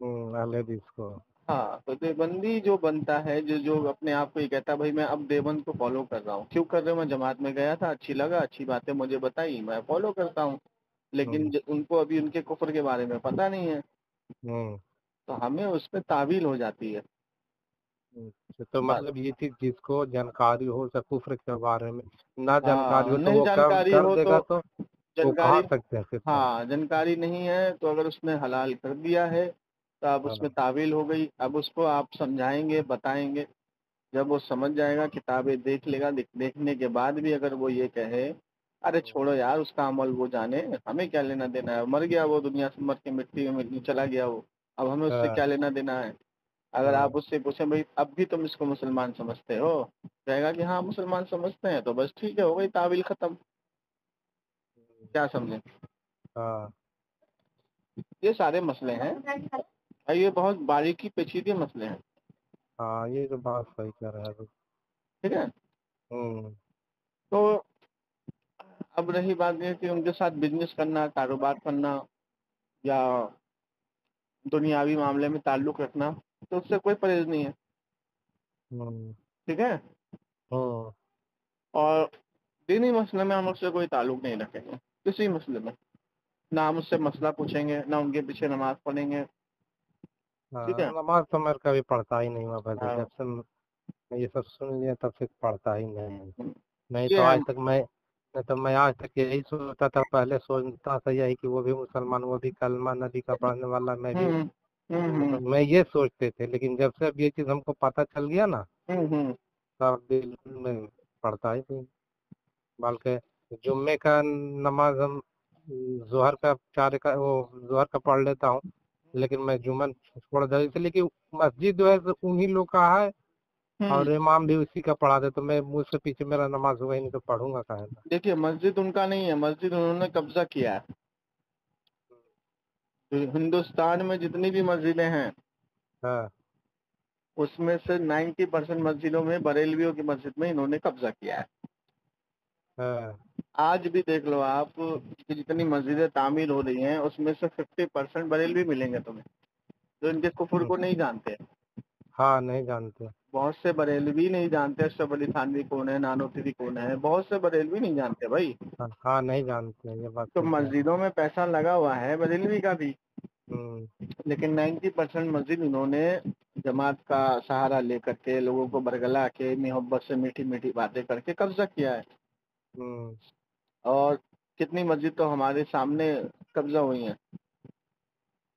Speaker 2: अहले हदीस को।
Speaker 1: हाँ, तो देवबंदी जो बनता है, जो जो अपने आप को ये कहता है भाई मैं अब देवबंद को फॉलो कर रहा हूँ, क्यों कर रहे हो, मैं जमात में गया था, अच्छी लगा, अच्छी बातें मुझे बताई, मैं फॉलो करता हूँ। लेकिन
Speaker 2: हम्म,
Speaker 1: उनको अभी उनके कुफर के बारे में पता नहीं है,
Speaker 2: हम्म,
Speaker 1: तो हमें उस पर तावील हो जाती है।
Speaker 2: अच्छा, तो
Speaker 1: बस।
Speaker 2: मतलब ये चीज जिसको जानकारी हो सब कुफ्र के बारे में, ना जानकारी
Speaker 1: हाँ,
Speaker 2: हो तो
Speaker 1: नहीं
Speaker 2: वो काम
Speaker 1: जानकारी
Speaker 2: कर
Speaker 1: हो तो
Speaker 2: देगा, तो वो खा
Speaker 1: जानकारी,
Speaker 2: सकते हैं फिर तो।
Speaker 1: हाँ जानकारी नहीं है तो अगर उसने हलाल कर दिया है तो अब उसमें
Speaker 2: हाँ,
Speaker 1: तावील हो गई। अब उसको आप समझाएंगे, बताएंगे, जब वो समझ जाएगा, किताबें देख लेगा, देखने के बाद भी अगर वो ये कहे अरे छोड़ो यार उसका अमल वो जाने, हमें क्या लेना देना है, मर गया वो, दुनिया से मर के मिट्टी में चला गया वो, अब हमें उससे
Speaker 2: हाँ,
Speaker 1: क्या लेना देना है। अगर आप
Speaker 2: हाँ,
Speaker 1: उससे पूछें भाई अब भी तुम इसको मुसलमान समझते हो, कहेगा कि हाँ मुसलमान समझते हैं, तो बस ठीक है, हो गई तावील खत्म। क्या समझे?
Speaker 2: हाँ,
Speaker 1: ये सारे मसले हैं और ये बहुत बारीकी पेचीदे मसले हैं,
Speaker 2: हाँ, ये तो बात सही कह रहे हैं अभी।
Speaker 1: ठीक है।
Speaker 2: हम्म,
Speaker 1: तो अब रही बात ये कि उनके साथ बिजनेस करना, कारोबार करना या दुनियावी मामले में ताल्लुक रखना, तो उससे कोई परहेज नहीं है,
Speaker 2: हम्म,
Speaker 1: ठीक है।
Speaker 2: हम्म,
Speaker 1: और दीनी मसले में हम उससे कोई ताल्लुक नहीं रखेंगे, किसी मसले में। ना हम उससे मसला पूछेंगे, ना उनके पीछे नमाज पढ़ेंगे, ठीक
Speaker 2: हाँ,
Speaker 1: है।
Speaker 2: नमाज तो मेरे कभी पढ़ता ही नहीं हुआ वैसे,
Speaker 1: हाँ,
Speaker 2: जब से मैं ये सब सुन लिया तब से पढ़ता ही नहीं। नहीं तो
Speaker 1: ये है।
Speaker 2: आज तक मैं नहीं तो मैं आज तक यही सोचता था, पहले सोचता था यही कि वो भी मुसलमान, वो भी कलमा नबी का पढ़ने वाला, मैं भी,
Speaker 1: हम्म हम्म
Speaker 2: मतलब मैं ये सोचते थे। लेकिन जब से अब ये चीज हमको पता चल गया ना,
Speaker 1: हम्म हम्म
Speaker 2: सब बिल्कुल में पढ़ता ही नहीं, बल्कि जुम्मे का नमाज हम जोहर का जोहर का पढ़ लेता हूँ, लेकिन मैं जुम्मन छोड़ देता इसलिए कि मस्जिद जो है तो उन्हीं लोग का है और इमाम भी उसी का पढ़ा दे, तो मैं मुझसे पीछे मेरा नमाज हुआ ही नहीं तो पढ़ूंगा कहाँ ना।
Speaker 1: देखिए मस्जिद उनका नहीं है, मस्जिद उन्होंने कब्जा किया है। तो हिंदुस्तान में जितनी भी मस्जिदें हैं
Speaker 2: हाँ
Speaker 1: उसमें से 90% मस्जिदों में, बरेलवियों की मस्जिद में इन्होंने कब्जा किया है।
Speaker 2: हाँ
Speaker 1: आज भी देख लो आप कि जितनी मस्जिदें तामीर हो रही हैं उसमें से 50% बरेलवी मिलेंगे तुम्हें, जो इनके कुफर को नहीं जानते।
Speaker 2: हाँ नहीं जानते।
Speaker 1: बहुत से बरेलवी नहीं जानते अशरफ अली थानवी कौन है, नानोतवी कौन है, बहुत से बरेलवी नहीं जानते भाई।
Speaker 2: हाँ, हाँ नहीं जानते, ये बात
Speaker 1: तो
Speaker 2: सही कह रहे
Speaker 1: मस्जिदों में पैसा लगा हुआ है बरेलवी का भी,
Speaker 2: हैं।
Speaker 1: लेकिन 90% मस्जिद इन्होंने जमात का सहारा लेकर के, लोगों को बरगला के, मोहब्बत से मीठी मीठी बातें करके कब्जा किया है।
Speaker 2: हम्म,
Speaker 1: और कितनी मस्जिद तो हमारे सामने कब्जा हुई हैं,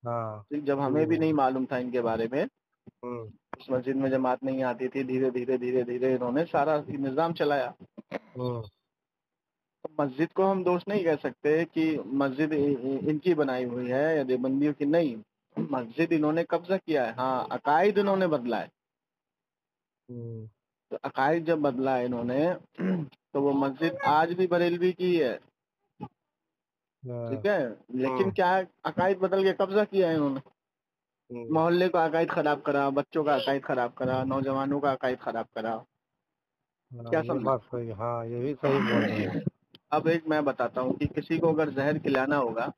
Speaker 2: हाँ
Speaker 1: जब हमें
Speaker 2: हुई
Speaker 1: भी
Speaker 2: है।
Speaker 1: नहीं मालूम था इनके बारे में।
Speaker 2: हम्म,
Speaker 1: उस मस्जिद में जमात नहीं आती थी, धीरे धीरे धीरे धीरे इन्होंने सारा निज़ाम चलाया।
Speaker 2: हम्म,
Speaker 1: तो मस्जिद को हम दोष नहीं कह सकते कि मस्जिद इनकी बनाई हुई है या देवबंदियों की, नहीं। मस्जिद इन्होंने कब्जा किया है, हाँ अकायद इन्होंने बदला है।
Speaker 2: हम्म,
Speaker 1: तो अकायद जब बदला है इन्होंने तो वो मस्जिद आज भी बरेलवी की है,
Speaker 2: हाँ,
Speaker 1: ठीक है। लेकिन क्या है, अकायद बदल के कब्जा किया है इन्होंने।
Speaker 2: हम्म,
Speaker 1: मोहल्ले का अकायद खराब करा, बच्चों का अकायद खराब करा, नौजवानों का अकायद खराब करा।
Speaker 2: हाँ
Speaker 1: क्या
Speaker 2: ये
Speaker 1: समझे?
Speaker 2: बात सही, हाँ ये भी सही बोल रहे हैं।
Speaker 1: अब एक मैं बताता हूँ कि किसी को अगर जहर खिलाना होगा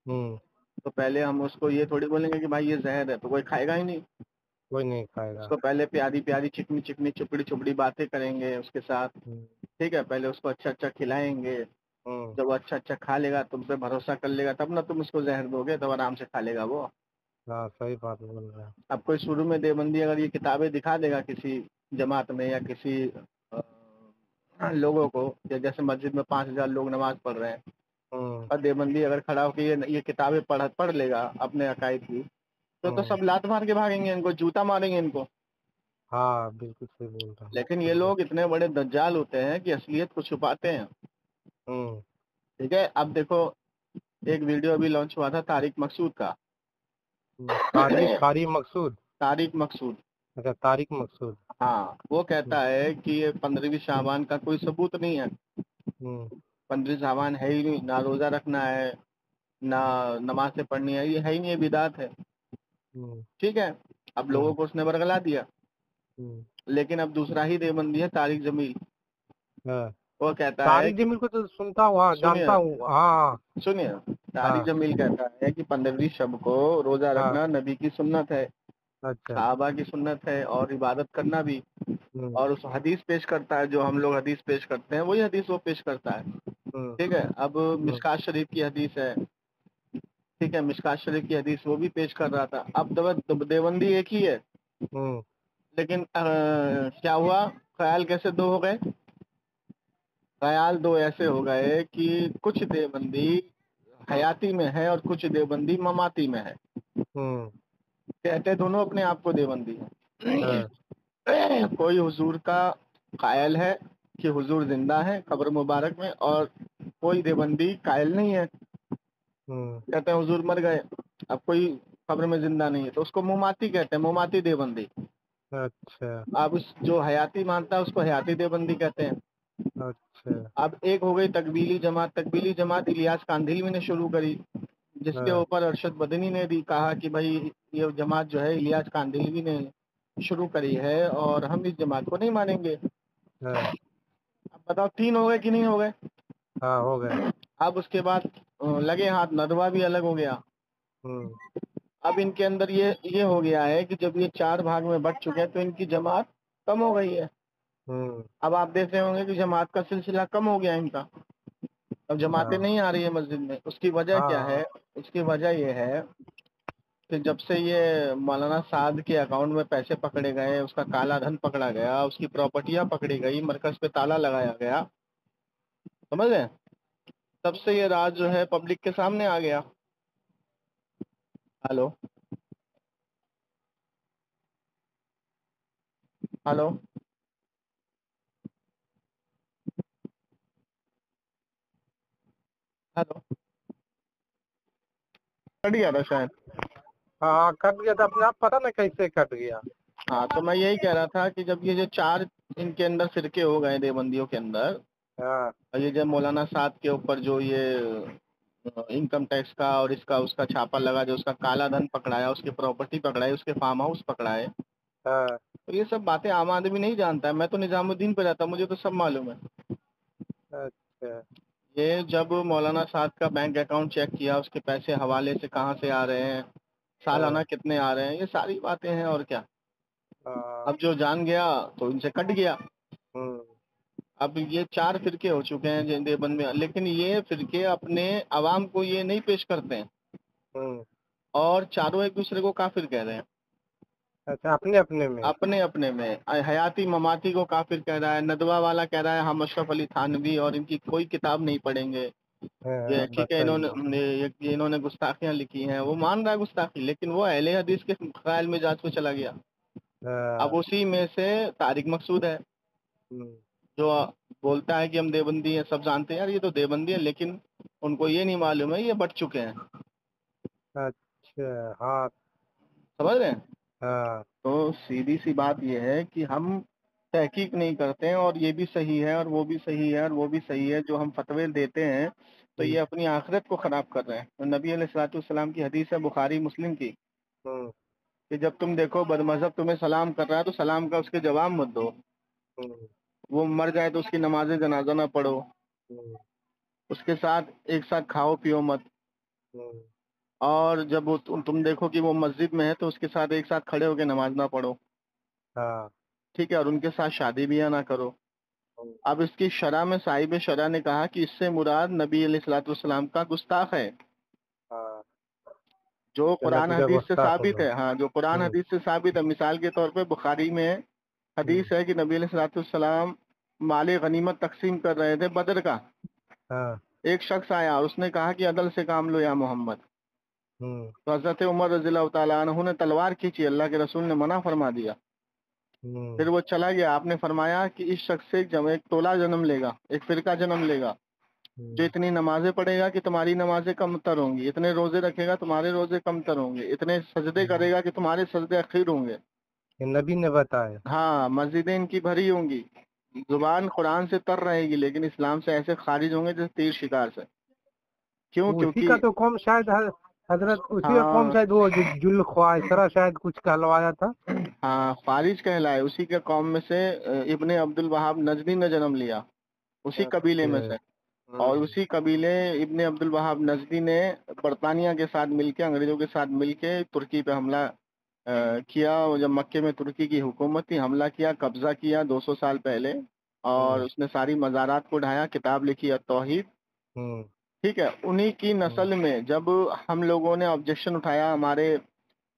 Speaker 2: हम्म,
Speaker 1: तो पहले हम उसको ये थोड़ी बोलेंगे कि भाई ये जहर है, तो कोई खाएगा ही नहीं।
Speaker 2: कोई नहीं खाएगा।
Speaker 1: उसको पहले प्यारी प्यारी चिकनी चिकनी चुपड़ी चुपड़ी बातें करेंगे उसके साथ,
Speaker 2: हम्म,
Speaker 1: ठीक है। पहले उसको अच्छा अच्छा खिलाएंगे,
Speaker 2: हम्म,
Speaker 1: जब वो अच्छा अच्छा खा लेगा, तुम पे भरोसा कर लेगा, तब ना तुम उसको जहर दोगे, तब आराम से खा लेगा वो।
Speaker 2: हाँ सही बात बोल रहे हैं।
Speaker 1: अब कोई शुरू में देवबंदी अगर ये किताबें दिखा देगा किसी जमात में या किसी लोगों को, या जैसे मस्जिद में 5,000 लोग नमाज पढ़ रहे हैं
Speaker 2: हम्म,
Speaker 1: और देवबंदी अगर खड़ा होकर ये किताबें पढ़ लेगा अपने अकायद की, तो
Speaker 2: हम्म,
Speaker 1: सब लात मार के भागेंगे, इनको जूता मारेंगे इनको।
Speaker 2: हाँ बिल्कुल सही बोल रहे हैं।
Speaker 1: लेकिन ये लोग इतने बड़े दज्जाल होते हैं कि असलियत को छुपाते हैं,
Speaker 2: हम्म,
Speaker 1: ठीक है। अब देखो, एक वीडियो अभी लॉन्च हुआ था तारिक मकसूद का।
Speaker 2: कारी मकसूद।
Speaker 1: तारिक मकसूद,
Speaker 2: अच्छा तारिक मकसूद।
Speaker 1: हाँ, वो
Speaker 2: हम्म,
Speaker 1: कहता है कि ये 15वीं शाबान का कोई सबूत नहीं है।
Speaker 2: हम्म,
Speaker 1: 15वीं शाबान है ही नहीं, ना रोजा रखना है, ना नमाज से पढ़नी है, ये है ही नहीं, ये बिदात है,
Speaker 2: हम्म,
Speaker 1: ठीक है। अब लोगों
Speaker 2: हम्म,
Speaker 1: को उसने बरगला दिया।
Speaker 2: हम्म,
Speaker 1: लेकिन अब दूसरा ही देवबंदी है तारिक जमील,
Speaker 2: हाँ
Speaker 1: वो कहता है
Speaker 2: तारिक
Speaker 1: कि,
Speaker 2: जमील को तो सुनता हूँ, हाँ जानता
Speaker 1: सुनिए
Speaker 2: हूँ, हाँ।
Speaker 1: सुनिए, तारिक
Speaker 2: हाँ
Speaker 1: जमील कहता है कि 15वीं शब को रोजा
Speaker 2: हाँ
Speaker 1: रखना नबी की सुन्नत है,
Speaker 2: अच्छा।
Speaker 1: सहाबा की सुन्नत है, और इबादत करना भी।
Speaker 2: हम्म,
Speaker 1: और उस हदीस पेश करता है, जो हम लोग हदीस पेश करते हैं वही हदीस वो पेश करता है,
Speaker 2: हम्म,
Speaker 1: ठीक है। अब
Speaker 2: हम्म,
Speaker 1: मिशकात शरीफ की हदीस है, ठीक है, मिशकात शरीफ की हदीस वो भी पेश कर रहा था। अब देवबंदी एक ही है,
Speaker 2: हम्म,
Speaker 1: लेकिन क्या हुआ, ख्याल कैसे दो हो गए? ख्याल दो ऐसे हो गए कि कुछ देवबंदी हयाती में है और कुछ देवबंदी ममाती में है।
Speaker 2: हम्म,
Speaker 1: कहते दोनों अपने आप को देवबंदी है।
Speaker 2: हाँ,
Speaker 1: कोई हुजूर का कायल है कि हुजूर जिंदा है कब्र मुबारक में, और कोई देवबंदी कायल नहीं है,
Speaker 2: हम्म,
Speaker 1: कहते हैं हुजूर मर गए, अब कोई कब्र में जिंदा नहीं है, तो उसको मुमाती कहते हैं, मुमाती देवबंदी।
Speaker 2: अच्छा,
Speaker 1: अब उस जो हयाती मानता है उसको हयाती देवबंदी कहते हैं।
Speaker 2: अच्छा,
Speaker 1: अब एक हो गई तकबीली जमात। तकबीली जमात इलियास कांदिलवी ने शुरू करी, जिसके
Speaker 2: हाँ,
Speaker 1: ऊपर अरशद बदनी ने भी कहा कि भाई ये जमात जो है इलियास कांदिलवी ने शुरू करी है और हम इस जमात को नहीं मानेंगे।
Speaker 2: हाँ,
Speaker 1: अब बताओ, तीन हो गए कि नहीं हो गए?
Speaker 2: हाँ हो गए।
Speaker 1: अब उसके बाद लगे हाथ नदवा भी अलग हो गया।
Speaker 2: हम्म,
Speaker 1: अब इनके अंदर ये हो गया है कि जब ये चार भाग में बट चुके हैं तो इनकी जमात कम हो गई है।
Speaker 2: हम्म,
Speaker 1: अब आप देख रहे होंगे कि जमात का सिलसिला कम हो गया इनका, अब जमातें
Speaker 2: हाँ,
Speaker 1: नहीं आ रही है मस्जिद में। उसकी वजह क्या
Speaker 2: हाँ,
Speaker 1: है? उसकी वजह ये है कि जब से ये मौलाना साद के अकाउंट में पैसे पकड़े गए, उसका काला धन पकड़ा गया, उसकी प्रॉपर्टियां पकड़ी गई, मरकज पे ताला लगाया गया, समझ रहे हैं, तब से ये राज जो है पब्लिक के सामने आ गया। Hello, hello. हेलो, कट गया था शायद।
Speaker 2: हाँ कट गया था अपने आप, पता नहीं कैसे कट गया।
Speaker 1: हाँ, तो मैं यही कह रहा था कि जब ये जो 4 इनके अंदर फिरके हो गए देवबंदियों के अंदर,
Speaker 2: हाँ
Speaker 1: और ये जब मौलाना साहब के ऊपर जो ये इनकम टैक्स का और इसका उसका छापा लगा, जो उसका काला धन पकड़ाया, उसकी प्रॉपर्टी पकड़ाई, उसके फार्म हाउस पकड़ाए,
Speaker 2: हाँ।
Speaker 1: तो ये सब बातें आम आदमी नहीं जानता है। मैं तो निजामुद्दीन पे रहता, मुझे तो सब मालूम है।
Speaker 2: अच्छा।
Speaker 1: ये जब मौलाना साहब का बैंक अकाउंट चेक किया, उसके पैसे हवाले से कहाँ से आ रहे हैं,
Speaker 2: हाँ
Speaker 1: सालाना कितने आ रहे हैं, ये सारी बातें हैं और क्या।
Speaker 2: हाँ।
Speaker 1: अब जो जान गया तो इनसे कट गया।
Speaker 2: हम्म
Speaker 1: अब ये 4 फिरके हो चुके हैं देवबंद में, लेकिन ये फिरके अपने अवाम को ये नहीं पेश करते हैं,
Speaker 2: हम्म।
Speaker 1: और चारों एक दूसरे को काफिर कह रहे हैं।
Speaker 2: अच्छा, अपने अपने में।
Speaker 1: अपने अपने में हयाती ममाती को काफिर कह रहा है। नदवा वाला कह रहा है हम अशरफ अली थानवी और इनकी कोई किताब नहीं पढ़ेंगे।
Speaker 2: हाँ,
Speaker 1: ये
Speaker 2: अब
Speaker 1: ठीक है,
Speaker 2: बताइए।
Speaker 1: इन्होंने गुस्ताखियां लिखी हैं, वो मान रहा है गुस्ताखी, लेकिन वो अहले हदीस के ख्याल में जात में चला गया। अब
Speaker 2: हाँ।
Speaker 1: उसी में से तारिक मकसूद है,
Speaker 2: हम्म।
Speaker 1: जो बोलता है कि हम देवबंदी हैं, सब जानते हैं यार ये तो देवबंदी है, लेकिन उनको ये नहीं मालूम है ये बट चुके हैं।
Speaker 2: अच्छा। हाँ
Speaker 1: समझ रहे हैं।
Speaker 2: हाँ।
Speaker 1: तो सीधी सी बात ये है कि हम तहकीक नहीं करते हैं, और ये भी सही है और वो भी सही है और वो भी सही है, जो हम फतवे देते हैं तो ये
Speaker 2: हम्म
Speaker 1: अपनी आखिरत को खराब कर रहे हैं। तो नबी अलैहिस्सलाम की हदीस है बुखारी मुस्लिम की,
Speaker 2: हम्म
Speaker 1: कि जब तुम देखो बदमज़हब तुम्हें सलाम कर रहा है तो सलाम का उसके जवाब मत दो।
Speaker 2: हम्म
Speaker 1: वो मर जाए तो उसकी नमाज जनाजा ना पढ़ो।
Speaker 2: हम्म
Speaker 1: उसके साथ एक साथ खाओ पियो मत।
Speaker 2: हम्म।
Speaker 1: और जब वो तुम देखो कि वो मस्जिद में है तो उसके साथ एक साथ खड़े होकर नमाज ना पढ़ो।
Speaker 2: हाँ।
Speaker 1: ठीक है, और उनके साथ शादी ब्याह ना करो।
Speaker 2: हम्म,
Speaker 1: अब इसकी शरह में साहिब शरह ने कहा कि इससे मुराद नबी अलैहिस्सलाम का गुस्ताख है,
Speaker 2: हाँ।
Speaker 1: जो
Speaker 2: जो
Speaker 1: कुरान
Speaker 2: नबी का
Speaker 1: हदीस से
Speaker 2: गुस्ताख हो
Speaker 1: साबित
Speaker 2: गए।
Speaker 1: है। हाँ, जो कुरान
Speaker 2: हम्म
Speaker 1: हदीस से साबित है। मिसाल के तौर पे बुखारी में
Speaker 2: हम्म।
Speaker 1: हदीस है कि नबी अलैहिस्सलाम माल गनीमत तकसीम कर रहे थे बदर का।
Speaker 2: हाँ।
Speaker 1: एक शख्स आया और उसने कहा कि अदल से काम लो या मोहम्मद।
Speaker 2: हम्म
Speaker 1: तो हजरत उमर रज़ियल्लाहु ताला अन्हु ने तलवार खींची, अल्लाह के रसूल ने मना फरमा दिया।
Speaker 2: हम्म
Speaker 1: फिर वो चला गया, आपने फरमाया कि इस शख्स से एक टोला जन्म लेगा, एक फिरका जन्म लेगा, जो
Speaker 2: हम्म
Speaker 1: इतनी नमाजें पढ़ेगा कि तुम्हारी नमाजें कमतर होंगी, इतने रोजे रखेगा तुम्हारे रोजे कमतर होंगे, इतने सजदे
Speaker 2: हम्म।
Speaker 1: करेगा कि तुम्हारे सजदे अखीर होंगे।
Speaker 2: ये नबी ने बताया।
Speaker 1: हाँ, मस्जिदें इनकी भरी होंगी, जुबान कुरान से तर रहेगी, लेकिन इस्लाम से ऐसे खारिज होंगे जैसे तीर शिकार से। क्यों?
Speaker 2: उसी
Speaker 1: क्योंकि
Speaker 2: का तो कौम शायद हजरत उसी का कौम
Speaker 1: हाँ,
Speaker 2: शायद वो जो जुल ख्वाइसरा शायद कुछ कहलवाया था।
Speaker 1: हाँ खारिज कहलाए। उसी के कौम में से इब्ने अब्दुल वहाब नजदी ने जन्म लिया, उसी कबीले में
Speaker 2: अच्छा।
Speaker 1: से। और उसी कबीले इब्ने अब्दुल वहाब नजदी ने बरतानिया के साथ मिलके, अंग्रेजों के साथ मिलके तुर्की पे हमला किया। वो जब मक्के में तुर्की की हुकूमत थी, हमला किया, कब्जा किया 200 साल पहले, और
Speaker 2: हम्म
Speaker 1: उसने सारी मज़ारात को ढाया, किताब लिखी तौहीद।
Speaker 2: हम्म
Speaker 1: ठीक है, उन्हीं की
Speaker 2: हम्म
Speaker 1: नस्ल में जब हम लोगों ने ऑब्जेक्शन उठाया, हमारे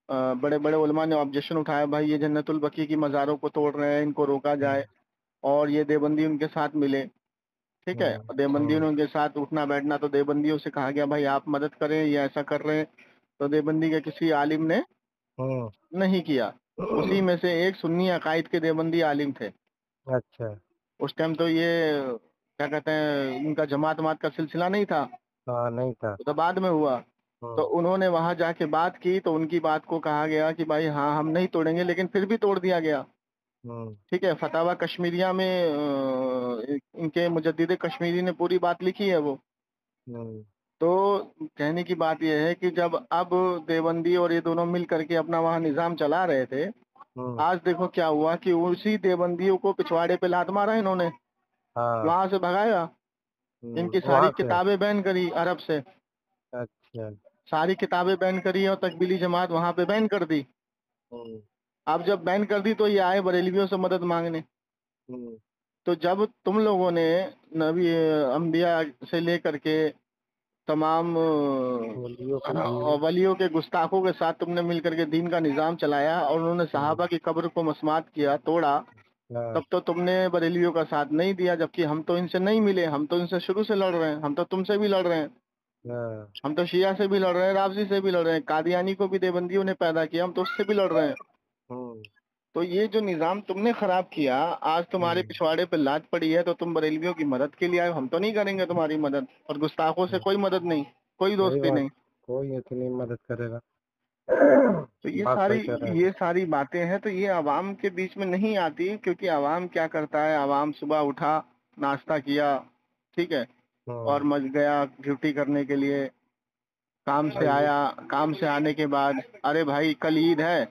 Speaker 1: बड़े बड़े उलमा ने ऑब्जेक्शन उठाया, भाई ये जन्नतुल बकी की मज़ारों को तोड़ रहे हैं, इनको रोका जाए, और ये देवबंदी उनके साथ मिले। ठीक है,
Speaker 2: हम्म
Speaker 1: देवबंदियों
Speaker 2: हम्म
Speaker 1: ने उनके साथ उठना बैठना, तो देवबंदियों से कहा गया भाई आप मदद करें, ये ऐसा कर रहे हैं। तो देवबंदी के किसी आलिम ने
Speaker 2: हम्म।
Speaker 1: नहीं किया। उसी में से एक सुन्नी अकायद के देवबंदी आलिम थे।
Speaker 2: अच्छा।
Speaker 1: उस टाइम तो ये क्या कहते हैं, इनका जमात वमात का सिलसिला नहीं था,
Speaker 2: हाँ नहीं था।
Speaker 1: तो बाद में हुआ। तो
Speaker 2: हम्म
Speaker 1: उन्होंने वहां जाके बात की, तो उनकी बात को कहा गया कि भाई हाँ हम नहीं तोड़ेंगे, लेकिन फिर भी तोड़ दिया गया।
Speaker 2: हम्म
Speaker 1: ठीक है, फतावा कश्मीरिया में इनके मुजद्दिद कश्मीरी ने पूरी बात लिखी है वो।
Speaker 2: हम्म
Speaker 1: तो कहने की बात यह है कि जब अब देवबंदी और ये दोनों मिल करके अपना वहाँ निजाम चला रहे थे,
Speaker 2: हम्म।
Speaker 1: आज देखो क्या हुआ कि उसी देवबंदियों को पिछवाड़े पे लात मारा इन्होंने,
Speaker 2: हाँ।
Speaker 1: वहां से भगाया, इनकी सारी
Speaker 2: वहाँ से।
Speaker 1: किताबें बैन करी अरब से,
Speaker 2: अच्छा।
Speaker 1: सारी किताबें बैन करी, और तकबीली जमात वहां पे बैन कर दी।
Speaker 2: हम्म
Speaker 1: अब जब बैन कर दी तो ये आए बरेलवियों से मदद मांगने।
Speaker 2: हम्म।
Speaker 1: तो जब तुम लोगों ने नबी अम्बिया से लेकर के तमाम
Speaker 2: बोलियो के
Speaker 1: और वलियों के गुस्ताखों के साथ तुमने मिल करके दीन का निजाम चलाया, और उन्होंने
Speaker 2: हम्म।
Speaker 1: सहाबा की कब्र को मसमात किया, तोड़ा,
Speaker 2: हाँ
Speaker 1: तब तो तुमने बरेलियों का साथ नहीं दिया। जबकि हम तो इनसे नहीं मिले, हम तो इनसे शुरू से लड़ रहे हैं, हम तो तुमसे भी लड़ रहे हैं,
Speaker 2: हाँ।
Speaker 1: हम तो शिया से भी लड़ रहे हैं, राफजी से भी लड़ रहे हैं, कादियानी को भी देवबंदियों ने पैदा किया, हम तो उससे भी लड़ रहे हैं।
Speaker 2: हम्म
Speaker 1: तो ये जो निजाम तुमने खराब किया, आज तुम्हारे पिछवाड़े पे लात पड़ी है तो तुम बरेलवियों की मदद के लिए आए हो। हम तो नहीं करेंगे तुम्हारी मदद, और गुस्ताखों से कोई मदद नहीं, कोई
Speaker 2: सही
Speaker 1: दोस्ती
Speaker 2: बात,
Speaker 1: नहीं।
Speaker 2: कोई इतनी मदद करेगा।
Speaker 1: तो ये
Speaker 2: बात
Speaker 1: सारी
Speaker 2: सही कह रहे हैं।
Speaker 1: ये सारी बातें हैं, तो ये आवाम के बीच में नहीं आती, क्योंकि आवाम क्या करता है, आवाम सुबह उठा, नाश्ता किया, ठीक है, और मच गया ड्यूटी करने के लिए, काम से
Speaker 2: भाई,
Speaker 1: आया, काम से आने के बाद अरे भाई कल ईद है,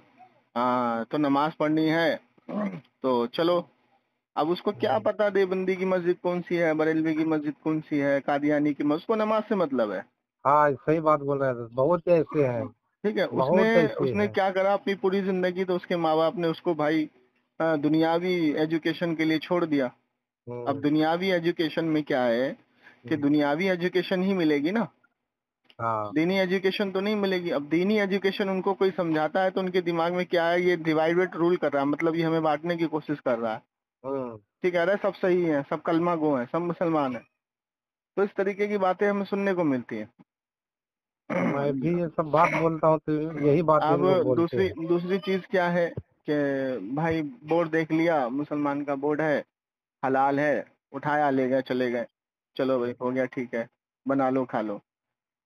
Speaker 1: तो नमाज पढ़नी है, तो चलो। अब उसको क्या पता देवबंदी की मस्जिद कौन सी है, बरेलवी की मस्जिद कौन सी है, कादियानी की मस्जिद, उसको नमाज से मतलब है।
Speaker 2: हाँ सही बात बोल रहे हैं, बहुत ऐसे हैं,
Speaker 1: ठीक है, उसने
Speaker 2: बहुत ऐसे
Speaker 1: उसने
Speaker 2: हैं।
Speaker 1: क्या करा अपनी पूरी जिंदगी, तो उसके माँ बाप ने उसको भाई दुनियावी एजुकेशन के लिए छोड़ दिया। अब
Speaker 2: हम्म,
Speaker 1: दुनियावी एजुकेशन में क्या है कि
Speaker 2: हम्म,
Speaker 1: दुनियावी एजुकेशन ही मिलेगी ना,
Speaker 2: हाँ,
Speaker 1: दीनी एजुकेशन तो नहीं मिलेगी। अब दीनी एजुकेशन उनको कोई समझाता है तो उनके दिमाग में क्या है, ये डिवाइडेड रूल कर रहा है, मतलब ये हमें बांटने की कोशिश कर रहा है।
Speaker 2: हम्म।
Speaker 1: ठीक है, अरे सब सही है, सब कलमा गो है, सब मुसलमान है। तो इस तरीके की बातें हमें सुनने को मिलती हैं।
Speaker 2: मैं भी ये सब बात बोलता हूँ तो यही बात इन
Speaker 1: अब
Speaker 2: लोग बोलते
Speaker 1: दूसरी
Speaker 2: हैं।
Speaker 1: दूसरी चीज क्या है कि भाई बोर्ड देख लिया, मुसलमान का बोर्ड है, हलाल है, उठाया ले गए चले गए, चलो भाई हो गया ठीक है, बना लो खा लो।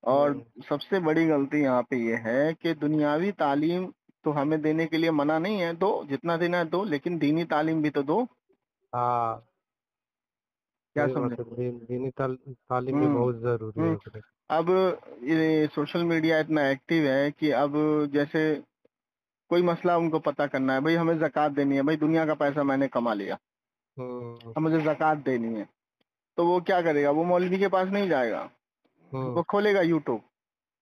Speaker 1: और
Speaker 2: हम्म,
Speaker 1: सबसे बड़ी गलती यहाँ पे ये है कि दुनियावी तालीम तो हमें देने के लिए मना नहीं है, दो जितना देना है दो, लेकिन दीनी तालीम भी तो दो।
Speaker 2: हाँ
Speaker 1: क्या
Speaker 2: सही
Speaker 1: समझे?
Speaker 2: बात है, दीनी तालीम भी
Speaker 1: हम्म
Speaker 2: बहुत जरूरी
Speaker 1: हम्म।
Speaker 2: है।
Speaker 1: अब ये सोशल मीडिया इतना एक्टिव है कि अब जैसे कोई मसला उनको पता करना है, भाई हमें ज़कात देनी है, भाई दुनिया का पैसा मैंने कमा लिया,
Speaker 2: हम्म,
Speaker 1: अब मुझे ज़कात देनी है, तो वो क्या करेगा, वो मौलवी के पास नहीं जाएगा,
Speaker 2: हम्म,
Speaker 1: वो खोलेगा यूट्यूब,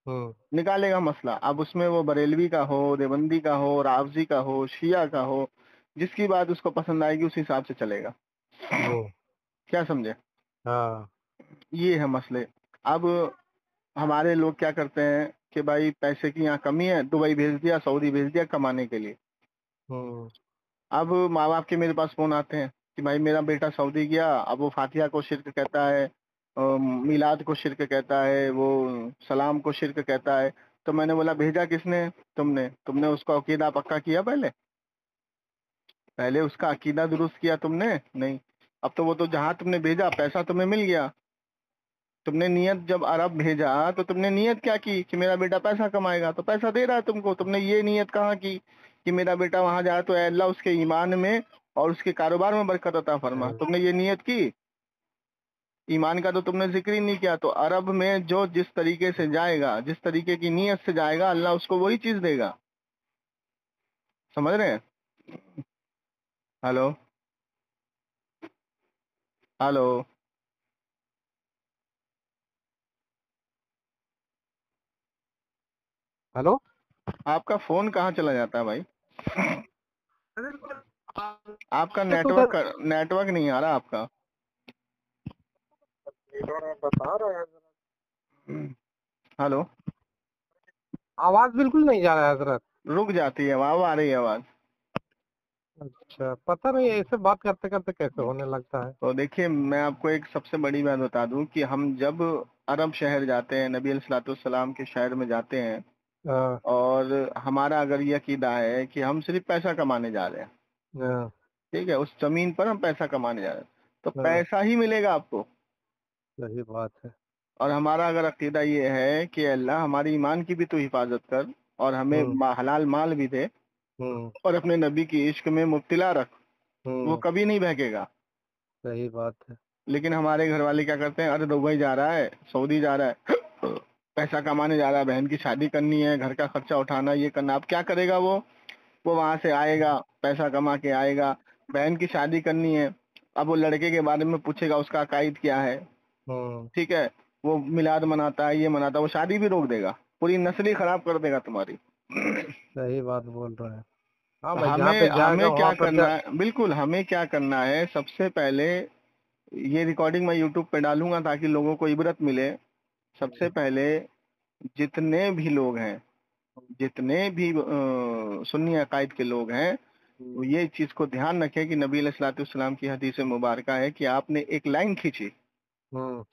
Speaker 2: हम्म,
Speaker 1: निकालेगा मसला। अब उसमें वो बरेलवी का हो, देवबंदी का हो, रावजी का हो, शिया का हो, जिसकी बात उसको पसंद आएगी उस हिसाब से चलेगा।
Speaker 2: हम्म,
Speaker 1: क्या समझे?
Speaker 2: हाँ,
Speaker 1: ये है मसले। अब हमारे लोग क्या करते हैं कि भाई पैसे की यहाँ कमी है, दुबई भेज दिया, सऊदी भेज दिया कमाने के लिए।
Speaker 2: हम्म,
Speaker 1: अब माँ बाप के मेरे पास फोन आते हैं कि भाई मेरा बेटा सऊदी गया, अब वो फातिहा को शिरक कहता है, मिलाद को शिरक कहता है, वो सलाम को शिरक कहता है। तो मैंने बोला भेजा किसने? तुमने तुमने उसका अकीदा पक्का किया? पहले पहले उसका अकीदा दुरुस्त किया तुमने? नहीं। अब तो वो तो जहां तुमने भेजा पैसा तुम्हें मिल गया, तुमने नियत जब अरब भेजा तो तुमने नियत क्या की कि मेरा बेटा पैसा कमाएगा, तो पैसा दे रहा है तुमको, तुमने ये नियत कहाँ की कि मेरा बेटा वहां जाए तो ऐ अल्लाह उसके ईमान में और उसके कारोबार में बरकत अता फरमा,
Speaker 2: हम्म,
Speaker 1: तुमने ये नियत की? ईमान का तो तुमने जिक्र ही नहीं किया। तो अरब में जो जिस तरीके से जाएगा, जिस तरीके की नियत से जाएगा, अल्लाह उसको वही चीज देगा। समझ रहे हैं? हेलो? हेलो?
Speaker 2: हेलो।
Speaker 1: आपका फोन कहाँ चला जाता है भाई? आपका
Speaker 2: ये तो उधर
Speaker 1: नेटवर्क नहीं आ रहा आपका।
Speaker 2: बता रहा है,
Speaker 1: हेलो?
Speaker 2: आवाज बिल्कुल नहीं जा रहा है हजरत।
Speaker 1: रुक जाती है, अब आ रही है आवाज।
Speaker 2: अच्छा, पता नहीं ऐसे बात करते करते कैसे होने लगता है।
Speaker 1: तो देखिए, मैं आपको एक सबसे बड़ी बात बता दूं कि हम जब अरब शहर जाते हैं, नबी अलैहिस्सलाम के शहर में जाते हैं,
Speaker 2: हाँ,
Speaker 1: और हमारा अगर ये अकीदा है कि हम सिर्फ पैसा कमाने जा रहे हैं,
Speaker 2: हाँ,
Speaker 1: ठीक है, उस जमीन पर हम पैसा कमाने जा रहे हैं, तो
Speaker 2: हाँ,
Speaker 1: पैसा ही मिलेगा आपको।
Speaker 2: सही बात है।
Speaker 1: और हमारा अगर अकीदा ये है कि अल्लाह हमारी ईमान की भी तो हिफाजत कर, और हमें
Speaker 2: हम्म,
Speaker 1: हलाल माल भी दे,
Speaker 2: हम्म,
Speaker 1: और अपने नबी की इश्क में मुब्तिला रख, वो
Speaker 2: हम्म,
Speaker 1: कभी नहीं बहकेगा।
Speaker 2: सही बात है।
Speaker 1: लेकिन हमारे घर वाले क्या करते हैं, अरे दुबई जा रहा है, सऊदी जा रहा है, पैसा कमाने जा रहा है, बहन की शादी करनी है, घर का खर्चा उठाना, ये करना। अब क्या करेगा वो वहां से आएगा, पैसा कमा के आएगा, बहन की शादी करनी है, अब वो लड़के के बारे में पूछेगा उसका अकायद क्या है,
Speaker 2: हम्म,
Speaker 1: ठीक है, वो मिलाद मनाता है, ये मनाता है, वो शादी भी रोक देगा, पूरी नस्ल ही खराब कर देगा तुम्हारी।
Speaker 2: सही बात बोल रहे हैं। हाँ
Speaker 1: तो
Speaker 2: भाई, जहाँ
Speaker 1: हमें
Speaker 2: पे जाएगा
Speaker 1: हमें
Speaker 2: वहां
Speaker 1: क्या
Speaker 2: पर
Speaker 1: करना है, बिल्कुल हमें क्या करना है, सबसे पहले ये रिकॉर्डिंग मैं यूट्यूब पे डालूंगा ताकि लोगों को इबरत मिले। सबसे पहले जितने भी लोग हैं, जितने भी सुन्नी अकायद के लोग हैं, वो ये चीज को ध्यान रखें कि नबी अलैहिस्सलाम की हदीस मुबारक है कि आपने एक लाइन खींची
Speaker 2: हम्म,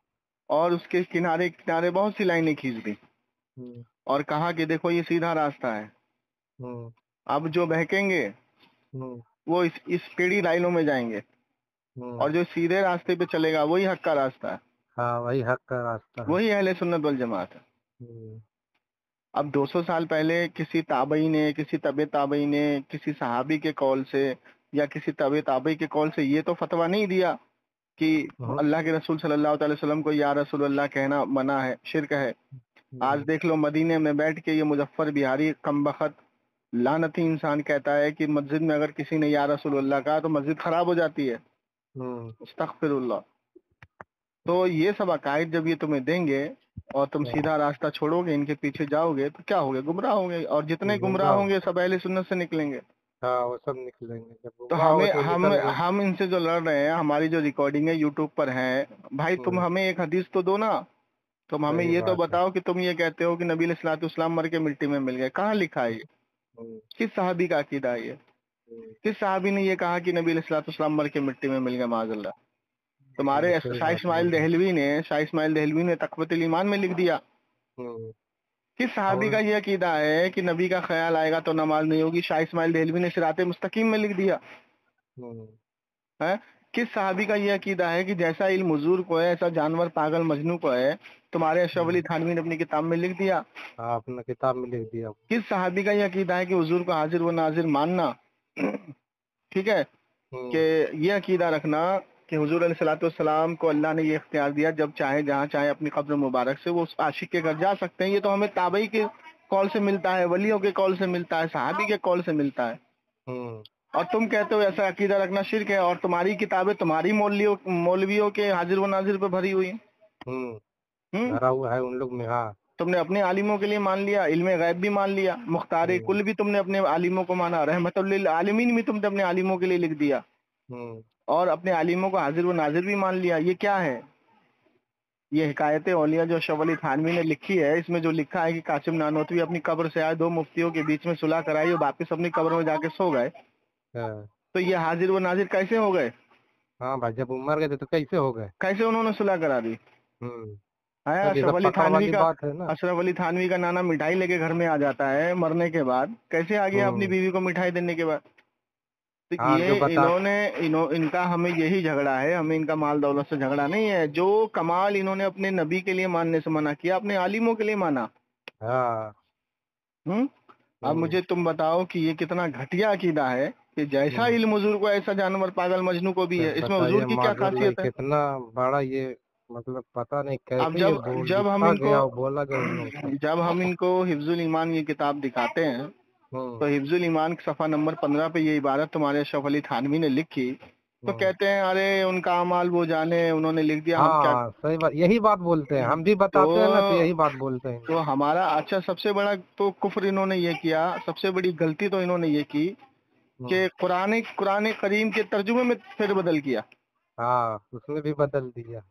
Speaker 1: और उसके किनारे किनारे बहुत सी लाइनें खींच दी,
Speaker 2: हम्म,
Speaker 1: और कहा कि देखो ये सीधा रास्ता है।
Speaker 2: हम्म,
Speaker 1: अब जो बहकेंगे وہ اس ٹیढ़ी लाइनों में जाएंगे, और जो सीधे रास्ते पे चलेगा वही हक का रास्ता है,
Speaker 2: हाँ वही हक का रास्ता है।
Speaker 1: वही अहले सुन्नत वल जमात है। अब 200 साल पहले किसी ताबई ने, किसी तबे ताबई ने, किसी सहाबी के कौल से या किसी तबे ताबई के कौल से ये तो फतवा नहीं दिया कि अल्लाह के रसूल सल्लल्लाहु अलैहि वसल्लम को या रसूल अल्लाह कहना मना है, शिरक है। आज देख लो मदीने में बैठ के ये मुजफ्फर बिहारी कमबख्त लानती इंसान कहता है कि मस्जिद में अगर किसी ने या रसूल अल्लाह कहा तो मस्जिद खराब हो जाती है। अस्तगफिरुल्लाह। तो ये सब अकायद जब ये तुम्हें देंगे और तुम सीधा रास्ता छोड़ोगे, इनके पीछे जाओगे तो क्या होगे? गुमराह होंगे, और जितने गुमराह होंगे सब अहले सुन्नत से निकलेंगे।
Speaker 2: हाँ वो सब निकलेंगे। जब
Speaker 1: तो हम इनसे जो लड़ रहे हैं, हमारी जो रिकॉर्डिंग है यूट्यूब पर है, भाई तुम हमें एक हदीस तो दो ना। तुम हमें ये तो बताओ कि तुम ये कहते हो कि नबी अलैहिस्सलाम मर के मिट्टी में मिल गए, कहाँ लिखा है ये? किस सहाबी का अकीदा है ये? किस सहाबी ने ये कहा कि नबी अलैहिस्सलाम मर के मिट्टी में मिल गए माज़अल्लाह? तुम्हारे शाह इस्माइल देहलवी ने तक़वतुल ईमान में लिख दिया। किस सहाबी का ये अकीदा है कि नबी का ख्याल आएगा तो नमाज नहीं होगी? शाह इस्माइल देहलवी ने सिराते मुस्तकीम में लिख दिया है। किस सहाबी का ये अकीदा है कि जैसा इल्म हुजूर को है ऐसा जानवर पागल मजनू को है? तुम्हारे अशरफ अली थानवी ने अपनी किताब में लिख दिया।
Speaker 2: अपना किताब में लिख दिया।
Speaker 1: किस सहाबी का ये अकीदा है कि हुजूर को हाजिर व नाजिर मानना, ठीक है, कि ये अकीदा रखना कि हुजूर अलैहिस्सलाम को अल्लाह ने ये इख्तियार दिया, जब चाहे जहाँ चाहे अपनी कब्र मुबारक से वो उस आशिक के घर जा सकते हैं। ये तो हमें ताबई के कॉल से मिलता है, वलियों के कॉल से मिलता है, सहाबी के कॉल से मिलता है। और तुम कहते हो ऐसा अकीदा रखना शिर्क है, और तुम्हारी किताबें तुम्हारी मौलवियों के हाजिर व नाजिर पे भरी हुई
Speaker 2: भरा हुआ है उन लोग में। हाँ
Speaker 1: तुमने अपने आलिमों के लिए मान लिया, इल्मे गैब भी मान लिया, मुख्तार कुल भी तुमने अपने आलिमों को माना, रहमतुल लिल आलमीन भी तुमने अपने आलिमों के लिए लिख दिया, और अपने आलिमों को हाजिर व नाजिर भी मान लिया। ये क्या है? ये हिकायत औलिया जो अशरफ अली थानवी ने लिखी है, इसमें जो लिखा है कि कासिम नानोतवी अपनी कब्र से आए, दो मुफ्तियों के बीच में सुलह कराई और वापस अपनी कब्र में जाके सो गए, तो ये हाजिर व नाजिर कैसे हो गए?
Speaker 2: हाँ भाई जब मर गए थे तो कैसे हो गए?
Speaker 1: कैसे उन्होंने सुलह करा दी? अशरफ अली थानवी का नाना मिठाई लेके घर में आ जाता है मरने के बाद, कैसे आ गया अपनी बीवी को मिठाई देने के बाद? तो ये इनका हमें यही झगड़ा है, हमें इनका माल दौलत से झगड़ा नहीं है। जो कमाल इन्होंने अपने नबी के लिए मानने से मना किया, अपने आलिमों के लिए माना। अब मुझे तुम बताओ कि ये कितना घटिया अकीदा है कि जैसा इल्म हुजूर को ऐसा जानवर पागल मजनू को भी है। इसमें हुजूर की क्या खासियत है?
Speaker 2: कितना बड़ा ये मतलब पता नहीं कैसे।
Speaker 1: अब जब हम इनको हिफ्जुल ईमान ये किताब दिखाते हैं तो हिफ्जुल ईमान सफा नंबर 15 पे ये इबारत तुम्हारे अशरफ अली थानवी ने लिखी, तो कहते हैं अरे उनका अमाल वो जाने, उन्होंने लिख दिया। हम क्या?
Speaker 2: सही बात, यही बात बोलते हैं, हम भी बताते हैं ना, तो यही बात बोलते हैं।
Speaker 1: तो हमारा अच्छा सबसे बड़ा तो कुफ्र इन्होंने ये किया, सबसे बड़ी गलती तो इन्होंने ये की कि कुरान करीम के तर्जुमे में फिर बदल किया।
Speaker 2: उसमें भी बदल दिया।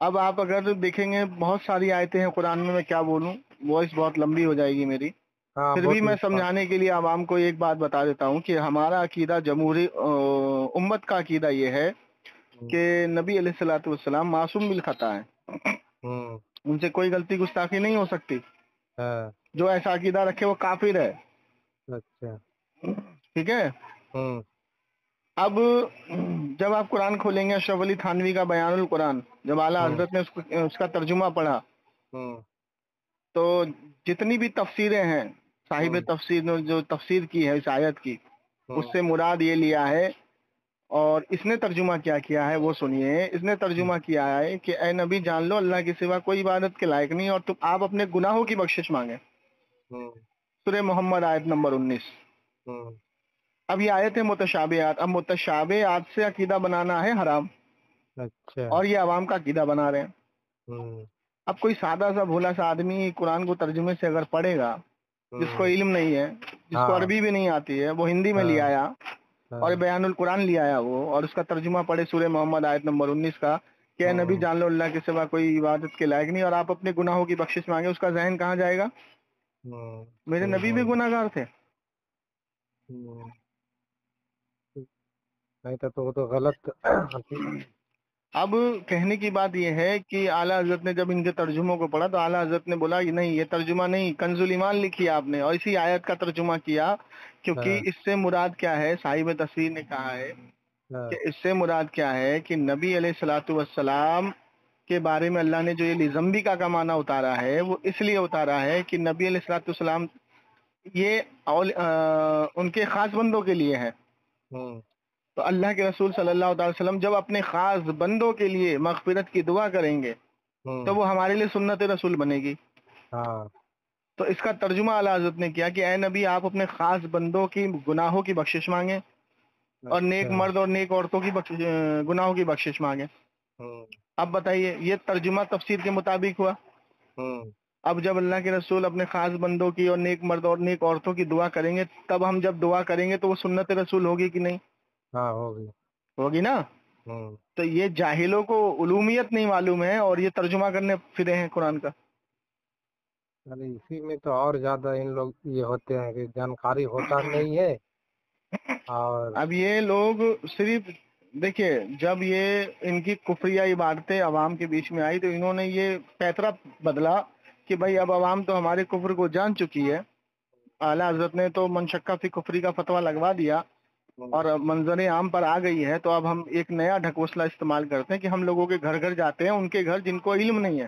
Speaker 1: अब आप अगर देखेंगे बहुत सारी आयतें हैं कुरान में, मैं क्या बोलूं, वॉइस बहुत लंबी हो जाएगी मेरी। फिर भी मैं समझाने के लिए आवाम को एक बात बता देता हूँ कि हमारा अकीदा जमहूरी उम्मत का अकीदा ये है कि नबी अलैहिस्सलाम मासूम बिल खता है, उनसे कोई गलती गुस्ताखी नहीं हो सकती। जो ऐसा अकीदा रखे वो काफिर है।
Speaker 2: अच्छा
Speaker 1: ठीक है। अब जब आप कुरान खोलेंगे, अशरफ अली थानवी का बयानुल कुरान, जब आला हजरत ने उसका तर्जुमा पढ़ा, तो जितनी भी तफसीरें हैं, साहिब तफसीर ने जो तफसीर की है इस आयत की, उससे मुराद ये लिया है, और इसने तर्जुमा क्या किया है वो सुनिए। इसने तर्जुमा किया है कि ए नबी जान लो अल्लाह के सिवा कोई इबादत के लायक नहीं, और तुम आप अपने गुनाहों की बख्शिश मांगे। सूरह मोहम्मद आयत नंबर 19। अब ये आयत है मुतशाबिहात। अब मुतशाबिहात से अकीदा बनाना है हराम।
Speaker 2: अच्छा।
Speaker 1: और ये अवाम का अकीदा बना रहे हैं। अब कोई सादा सा भोला सा आदमी कुरान को तर्जुमे से अगर पढ़ेगा, जिसको इल्म नहीं है, जिसको अरबी भी नहीं आती है, वो हिंदी में ले आया और बयानुल कुरान ले आया वो, और उसका तर्जुमा पढ़े सूरह मोहम्मद आयत नंबर 19 का, क्या नबी जान लो अल्लाह के सिवा कोई इबादत के लायक नहीं, और आप अपने गुनाहों की बख्शिश मांगे, उसका जहन कहाँ जाएगा? मेरे नबी भी गुनाहगार थे।
Speaker 2: नहीं तो गलत
Speaker 1: اب کہنے کی بات یہ ہے کہ اعلیٰ حضرت نے جب ان کے ترجموں کو پڑھا تو اعلیٰ حضرت نے بولا کہ نہیں، یہ ترجمہ نہیں، کنز الایمان لکھی آپ نے اور اسی آیت کا ترجمہ کیا، کیونکہ
Speaker 2: ہاں
Speaker 1: اس سے مراد کیا ہے، صاحب تفسیر نے کہا ہے
Speaker 2: ہاں
Speaker 1: کہ اس سے مراد کیا ہے کہ نبی علیہ الصلوۃ والسلام کے بارے میں اللہ نے جو یہ لزمبیکا کا معنی اتارا ہے وہ اس لیے اتارا ہے کہ نبی علیہ الصلوۃ والسلام یہ ان کے خاص بندوں کے لیے ہے.
Speaker 2: ہوں
Speaker 1: تو اللہ کے رسول صلی اللہ تعالی وسلم جب اپنے خاص بندوں کے لیے مغفرت کی دعا کریں گے تو
Speaker 2: ہوں
Speaker 1: وہ ہمارے لیے سنت رسول بنے گی.
Speaker 2: ہاں
Speaker 1: تو اس کا ترجمہ اعلیٰ حضرت نے کیا کہ اے نبی، آپ اپنے خاص بندوں کی گناہوں کی بخشش مانگیں اور نیک
Speaker 2: اچھا
Speaker 1: مرد اور نیک عورتوں کی گناہوں کی بخشش مانگیں.
Speaker 2: ہوں
Speaker 1: اب بتائیے، یہ ترجمہ تفسیر کے مطابق ہوا.
Speaker 2: ہوں
Speaker 1: اب جب اللہ کے رسول اپنے خاص بندوں کی اور نیک مرد اور نیک عورتوں کی دعا کریں گے، تب ہم جب دعا کریں گے تو وہ سنت رسول ہوگی کہ نہیں؟
Speaker 2: ہاں ہوگی.
Speaker 1: ہوگی نا.
Speaker 2: ہوں
Speaker 1: تو یہ جاہلوں کو علومیت نہیں معلوم ہے اور یہ ترجمہ کرنے پھرے ہیں قرآن کا.
Speaker 2: ارے اسی میں تو اور زیادہ ان لوگ یہ ہوتے ہیں کہ جانکاری ہوتا نہیں ہے. اور
Speaker 1: اب یہ لوگ صرف دیکھیے، جب یہ ان کی کفریہ عبادتیں عوام کے بیچ میں آئی تو انہوں نے یہ پیترا بدلا کہ بھائی اب عوام تو ہمارے کفر کو جان چکی ہے. اعلیٰ حضرت نے تو منشقہ فی کفری کا فتویٰ لگوا دیا اور منظر عام پر آ گئی ہے. تو اب ہم ایک نیا ڈھکوسلا استعمال کرتے ہیں کہ ہم لوگوں کے گھر گھر جاتے ہیں، ان کے گھر جن کو علم نہیں ہے.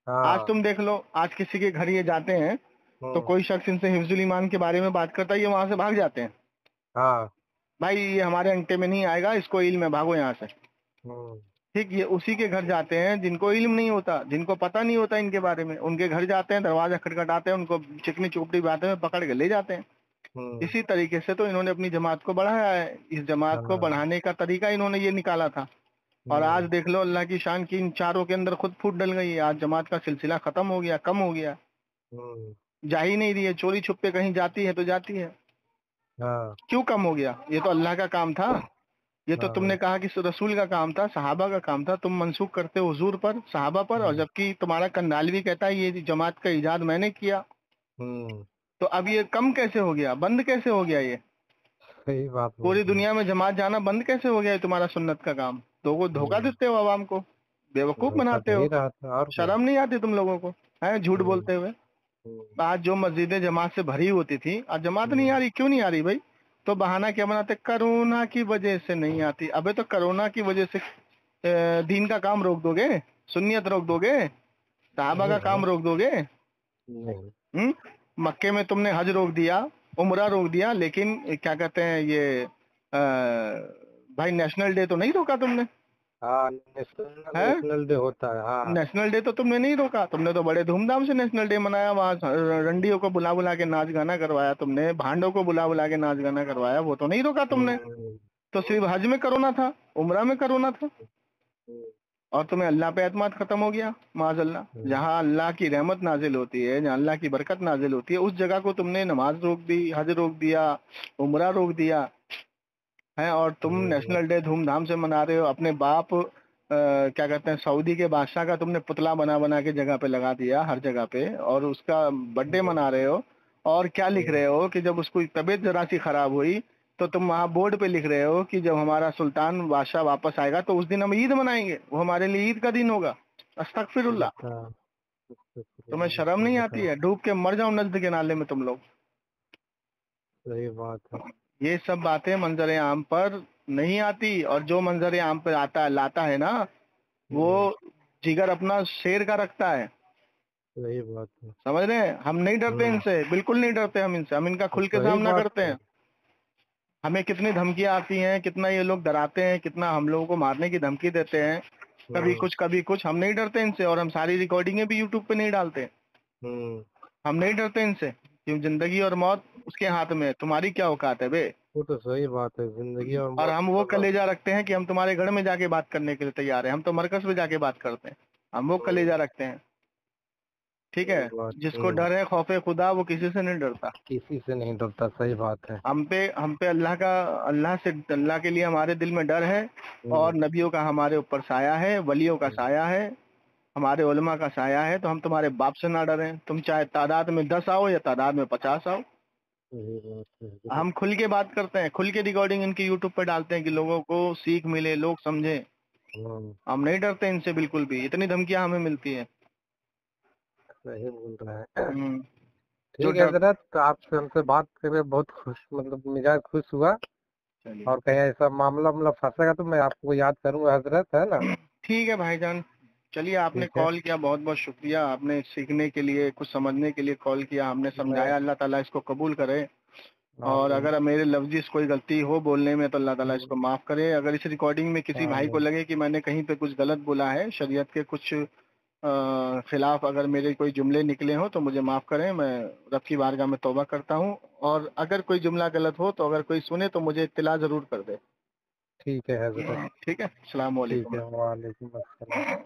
Speaker 1: آج
Speaker 2: ہاں
Speaker 1: تم دیکھ لو، آج کسی کے گھر یہ جاتے ہیں تو
Speaker 2: ہوں
Speaker 1: کوئی شخص ان سے حفظ الایمان کے بارے میں بات کرتا ہے، یہ وہاں سے بھاگ جاتے ہیں.
Speaker 2: ہاں
Speaker 1: بھائی یہ ہمارے انٹے میں نہیں آئے گا، اس کو علم ہے، بھاگو یہاں سے.
Speaker 2: ہوں
Speaker 1: ٹھیک، یہ اسی کے گھر جاتے ہیں جن کو علم نہیں ہوتا، جن کو پتہ نہیں ہوتا ان کے بارے میں. ان کے گھر جاتے ہیں، دروازہ کھٹکھٹاتے ہیں، ان کو چکنی چوپڑی باتیں میں پکڑ کے لے جاتے ہیں.
Speaker 2: ہوں
Speaker 1: اسی طریقے سے تو انہوں نے اپنی جماعت کو بڑھایا ہے. اس جماعت کو
Speaker 2: ہاں
Speaker 1: بڑھانے کا طریقہ انہوں نے یہ نکالا تھا. اور
Speaker 2: ہوں
Speaker 1: آج دیکھ لو، اللہ کی شان کی ان چاروں کے اندر خود پھوٹ ڈل گئی ہے. آج جماعت کا سلسلہ ختم ہو گیا، کم ہو گیا،
Speaker 2: ہوں
Speaker 1: جا ہی نہیں رہی ہے. چوری چھپے کہیں جاتی ہے تو جاتی ہے.
Speaker 2: ہاں
Speaker 1: کیوں کم ہو گیا؟ یہ تو اللہ کا کام تھا. یہ تو تم
Speaker 2: ہاں
Speaker 1: نے کہا کہ رسول کا کام تھا، صحابہ کا کام تھا. تم منسوخ کرتے ہو حضور پر، صحابہ پر، اور
Speaker 2: ہوں
Speaker 1: جبکہ تمہارا کنڈالوی کہتا ہے یہ جماعت کا ایجاد میں نے کیا.
Speaker 2: ہوں
Speaker 1: تو اب یہ کم کیسے ہو گیا؟ بند کیسے ہو گیا؟ یہ
Speaker 2: صحیح بات بول
Speaker 1: پوری
Speaker 2: رہے ہیں.
Speaker 1: دنیا میں جماعت جانا بند کیسے ہو گیا؟ یہ تمہارا سنت کا کام. تو وہ دھوکہ
Speaker 2: ہوں
Speaker 1: دیتے ہو عوام کو، بیوقوف
Speaker 2: دھوکہ
Speaker 1: بناتے
Speaker 2: دے
Speaker 1: ہو.
Speaker 2: رہا تھا اور کیا.
Speaker 1: شرم نہیں آتی تم لوگوں کو؟ ہے جھوٹ
Speaker 2: ہوں
Speaker 1: بولتے ہوئے.
Speaker 2: ہوں
Speaker 1: آج جو مسجدیں جماعت سے بھری ہوتی تھی، آج جماعت نہیں
Speaker 2: ہوں
Speaker 1: آ رہی. کیوں نہیں آ رہی بھائی؟ تو بہانہ کیا بناتے؟ کرونا کی وجہ سے نہیں آتی. ابے تو کرونا کی وجہ سے دین کا کام روک دو گے؟ سنیت روک دو گے؟ صحابہ کا
Speaker 2: نہیں
Speaker 1: کام روک دو گے؟
Speaker 2: نہیں
Speaker 1: ہم؟ مکے میں تم نے حج روک دیا، عمرہ روک دیا، لیکن کیا کہتے ہیں یہ بھائی نیشنل ڈے تو نہیں روکا تم نے.
Speaker 2: ہاں
Speaker 1: ہے
Speaker 2: نیشنل ڈے ہوتا ہے. ہاں
Speaker 1: نیشنل ڈے تو تم نے نہیں روکا. تم نے تو بڑے دھوم دھام سے نیشنل ڈے منایا. وہاں رنڈیوں کو بلا بلا کے ناچ گانا کروایا تم نے، بھانڈوں کو بلا بلا کے ناچ گانا کروایا. وہ تو نہیں روکا تم نے.
Speaker 2: ہوں
Speaker 1: تو صرف حج میں کرونا تھا، عمرہ میں کرونا تھا، اور تمہیں اللہ پہ اعتماد ختم ہو گیا. معاذ اللہ.
Speaker 2: ہوں
Speaker 1: جہاں اللہ کی رحمت نازل ہوتی ہے، جہاں اللہ کی برکت نازل ہوتی ہے، اس جگہ کو تم نے نماز روک دی، حج روک دیا، عمرہ روک دیا ہے. اور تم
Speaker 2: ہوں
Speaker 1: نیشنل ڈے دھوم دھام سے منا رہے ہو. اپنے باپ کیا کہتے ہیں سعودی کے بادشاہ کا تم نے پتلا بنا بنا کے جگہ پہ لگا دیا، ہر جگہ پہ، اور اس کا برتھ ڈے منا رہے ہو. اور کیا لکھ رہے ہو کہ جب اس کو طبیعت ذرا سی خراب ہوئی تو تم وہاں بورڈ پہ لکھ رہے ہو کہ جب ہمارا سلطان بادشاہ واپس آئے گا تو اس دن ہم عید منائیں گے، وہ ہمارے لیے عید کا دن ہوگا. استغفر اللہ.
Speaker 2: بتا.
Speaker 1: تمہیں شرم نہیں آتی ہے؟ ڈوب کے مر جاؤ نجد کے نالے میں تم لوگ.
Speaker 2: صحیح بات ہے.
Speaker 1: یہ سب باتیں منظر عام پر نہیں آتی. اور جو منظر عام پر لاتا ہے نا، وہ
Speaker 2: ہوں
Speaker 1: جگر اپنا شیر کا رکھتا ہے.
Speaker 2: صحیح بات ہے.
Speaker 1: سمجھ رہے ہیں؟ ہم نہیں ڈرتے ان
Speaker 2: ہوں
Speaker 1: سے، بالکل نہیں ڈرتے ہم ان سے. ہم ان کا کھل کے
Speaker 2: صحیح
Speaker 1: سامنا
Speaker 2: بات
Speaker 1: کرتے
Speaker 2: ہے.
Speaker 1: ہیں. ہمیں کتنی دھمکیاں آتی ہیں، کتنا یہ لوگ ڈراتے ہیں، کتنا ہم لوگوں کو مارنے کی دھمکی دیتے ہیں. کبھی
Speaker 2: ہوں
Speaker 1: کچھ کبھی کچھ. ہم نہیں ڈرتے ان سے، اور ہم ساری ریکارڈنگیں بھی یوٹیوب پہ نہیں ڈالتے.
Speaker 2: ہوں
Speaker 1: ہم نہیں ڈرتے ان سے، کیوں زندگی اور موت اس کے ہاتھ میں ہے. تمہاری کیا اوقات ہے بے؟
Speaker 2: وہ تو صحیح بات ہے. زندگی اور
Speaker 1: اور
Speaker 2: موت
Speaker 1: ہم وہ
Speaker 2: تو
Speaker 1: کلیجہ رکھتے ہیں کہ ہم تمہارے گھر میں جا کے بات کرنے کے لیے تیار ہیں. ہم تو مرکز میں جا کے بات کرتے ہیں. ہم وہ
Speaker 2: ہوں
Speaker 1: کلیجہ رکھتے ہیں. ٹھیک ہے.
Speaker 2: صحیح بات.
Speaker 1: جس کو ڈر ہے خوف خدا، وہ کسی سے نہیں ڈرتا.
Speaker 2: کسی سے نہیں ڈرتا. صحیح بات ہے.
Speaker 1: ہم پہ اللہ کے لیے ہمارے دل میں ڈر ہے.
Speaker 2: ہوں
Speaker 1: اور نبیوں کا ہمارے اوپر سایہ ہے، ولیوں کا سایہ ہے، ہمارے علماء کا سایہ ہے. تو ہم تمہارے باپ سے نہ ڈریں. تم چاہے تعداد میں 10 آؤ یا تعداد میں 50 آؤ.
Speaker 2: صحیح بات ہے.
Speaker 1: ہم کھل کے بات کرتے ہیں، کھل کے ریکارڈنگ ان کی یوٹیوب پہ ڈالتے ہیں کہ لوگوں کو سیکھ ملے، لوگ سمجھیں. हम नहीं डरते इनसे बिल्कुल भी, इतनी धमकियां हमें मिलती हैं।
Speaker 2: सही बोल रहे हैं।
Speaker 1: जो
Speaker 2: ठीक है हजरत, तो आपसे हमसे बात करके बहुत खुश, मतलब मिजाज खुश हुआ।
Speaker 1: चलिए
Speaker 2: और कहीं ऐसा मामला मतलब फंसेगा तो मैं आपको याद करूंगा हजरत, है ना।
Speaker 1: ठीक है भाईजान। चलिए, आपने
Speaker 2: ठीक है।
Speaker 1: कॉल किया, बहुत बहुत शुक्रिया। आपने सीखने के लिए, कुछ समझने के लिए कॉल किया, हमने समझाया। अल्लाह ताला इसको कबूल करे। और
Speaker 2: आमीन।
Speaker 1: अगर मेरे लफ्जी कोई गलती हो बोलने में तो अल्लाह ताला इसको माफ़ करे। अगर इस रिकॉर्डिंग में किसी भाई को
Speaker 2: आमीन।
Speaker 1: लगे कि मैंने कहीं पे कुछ गलत बोला है, शरीयत के कुछ खिलाफ अगर मेरे कोई जुमले निकले हो तो मुझे माफ़ करें। मैं रब की बारगाह में तौबा करता हूँ। और अगर कोई जुमला गलत हो तो अगर कोई सुने तो मुझे इत्तला ज़रूर कर दे।
Speaker 2: ठीक है हजरत।
Speaker 1: ठीक है, अस्सलाम
Speaker 2: ठीक
Speaker 1: वालेकुम।
Speaker 2: है, वालेकुम अस्सलाम।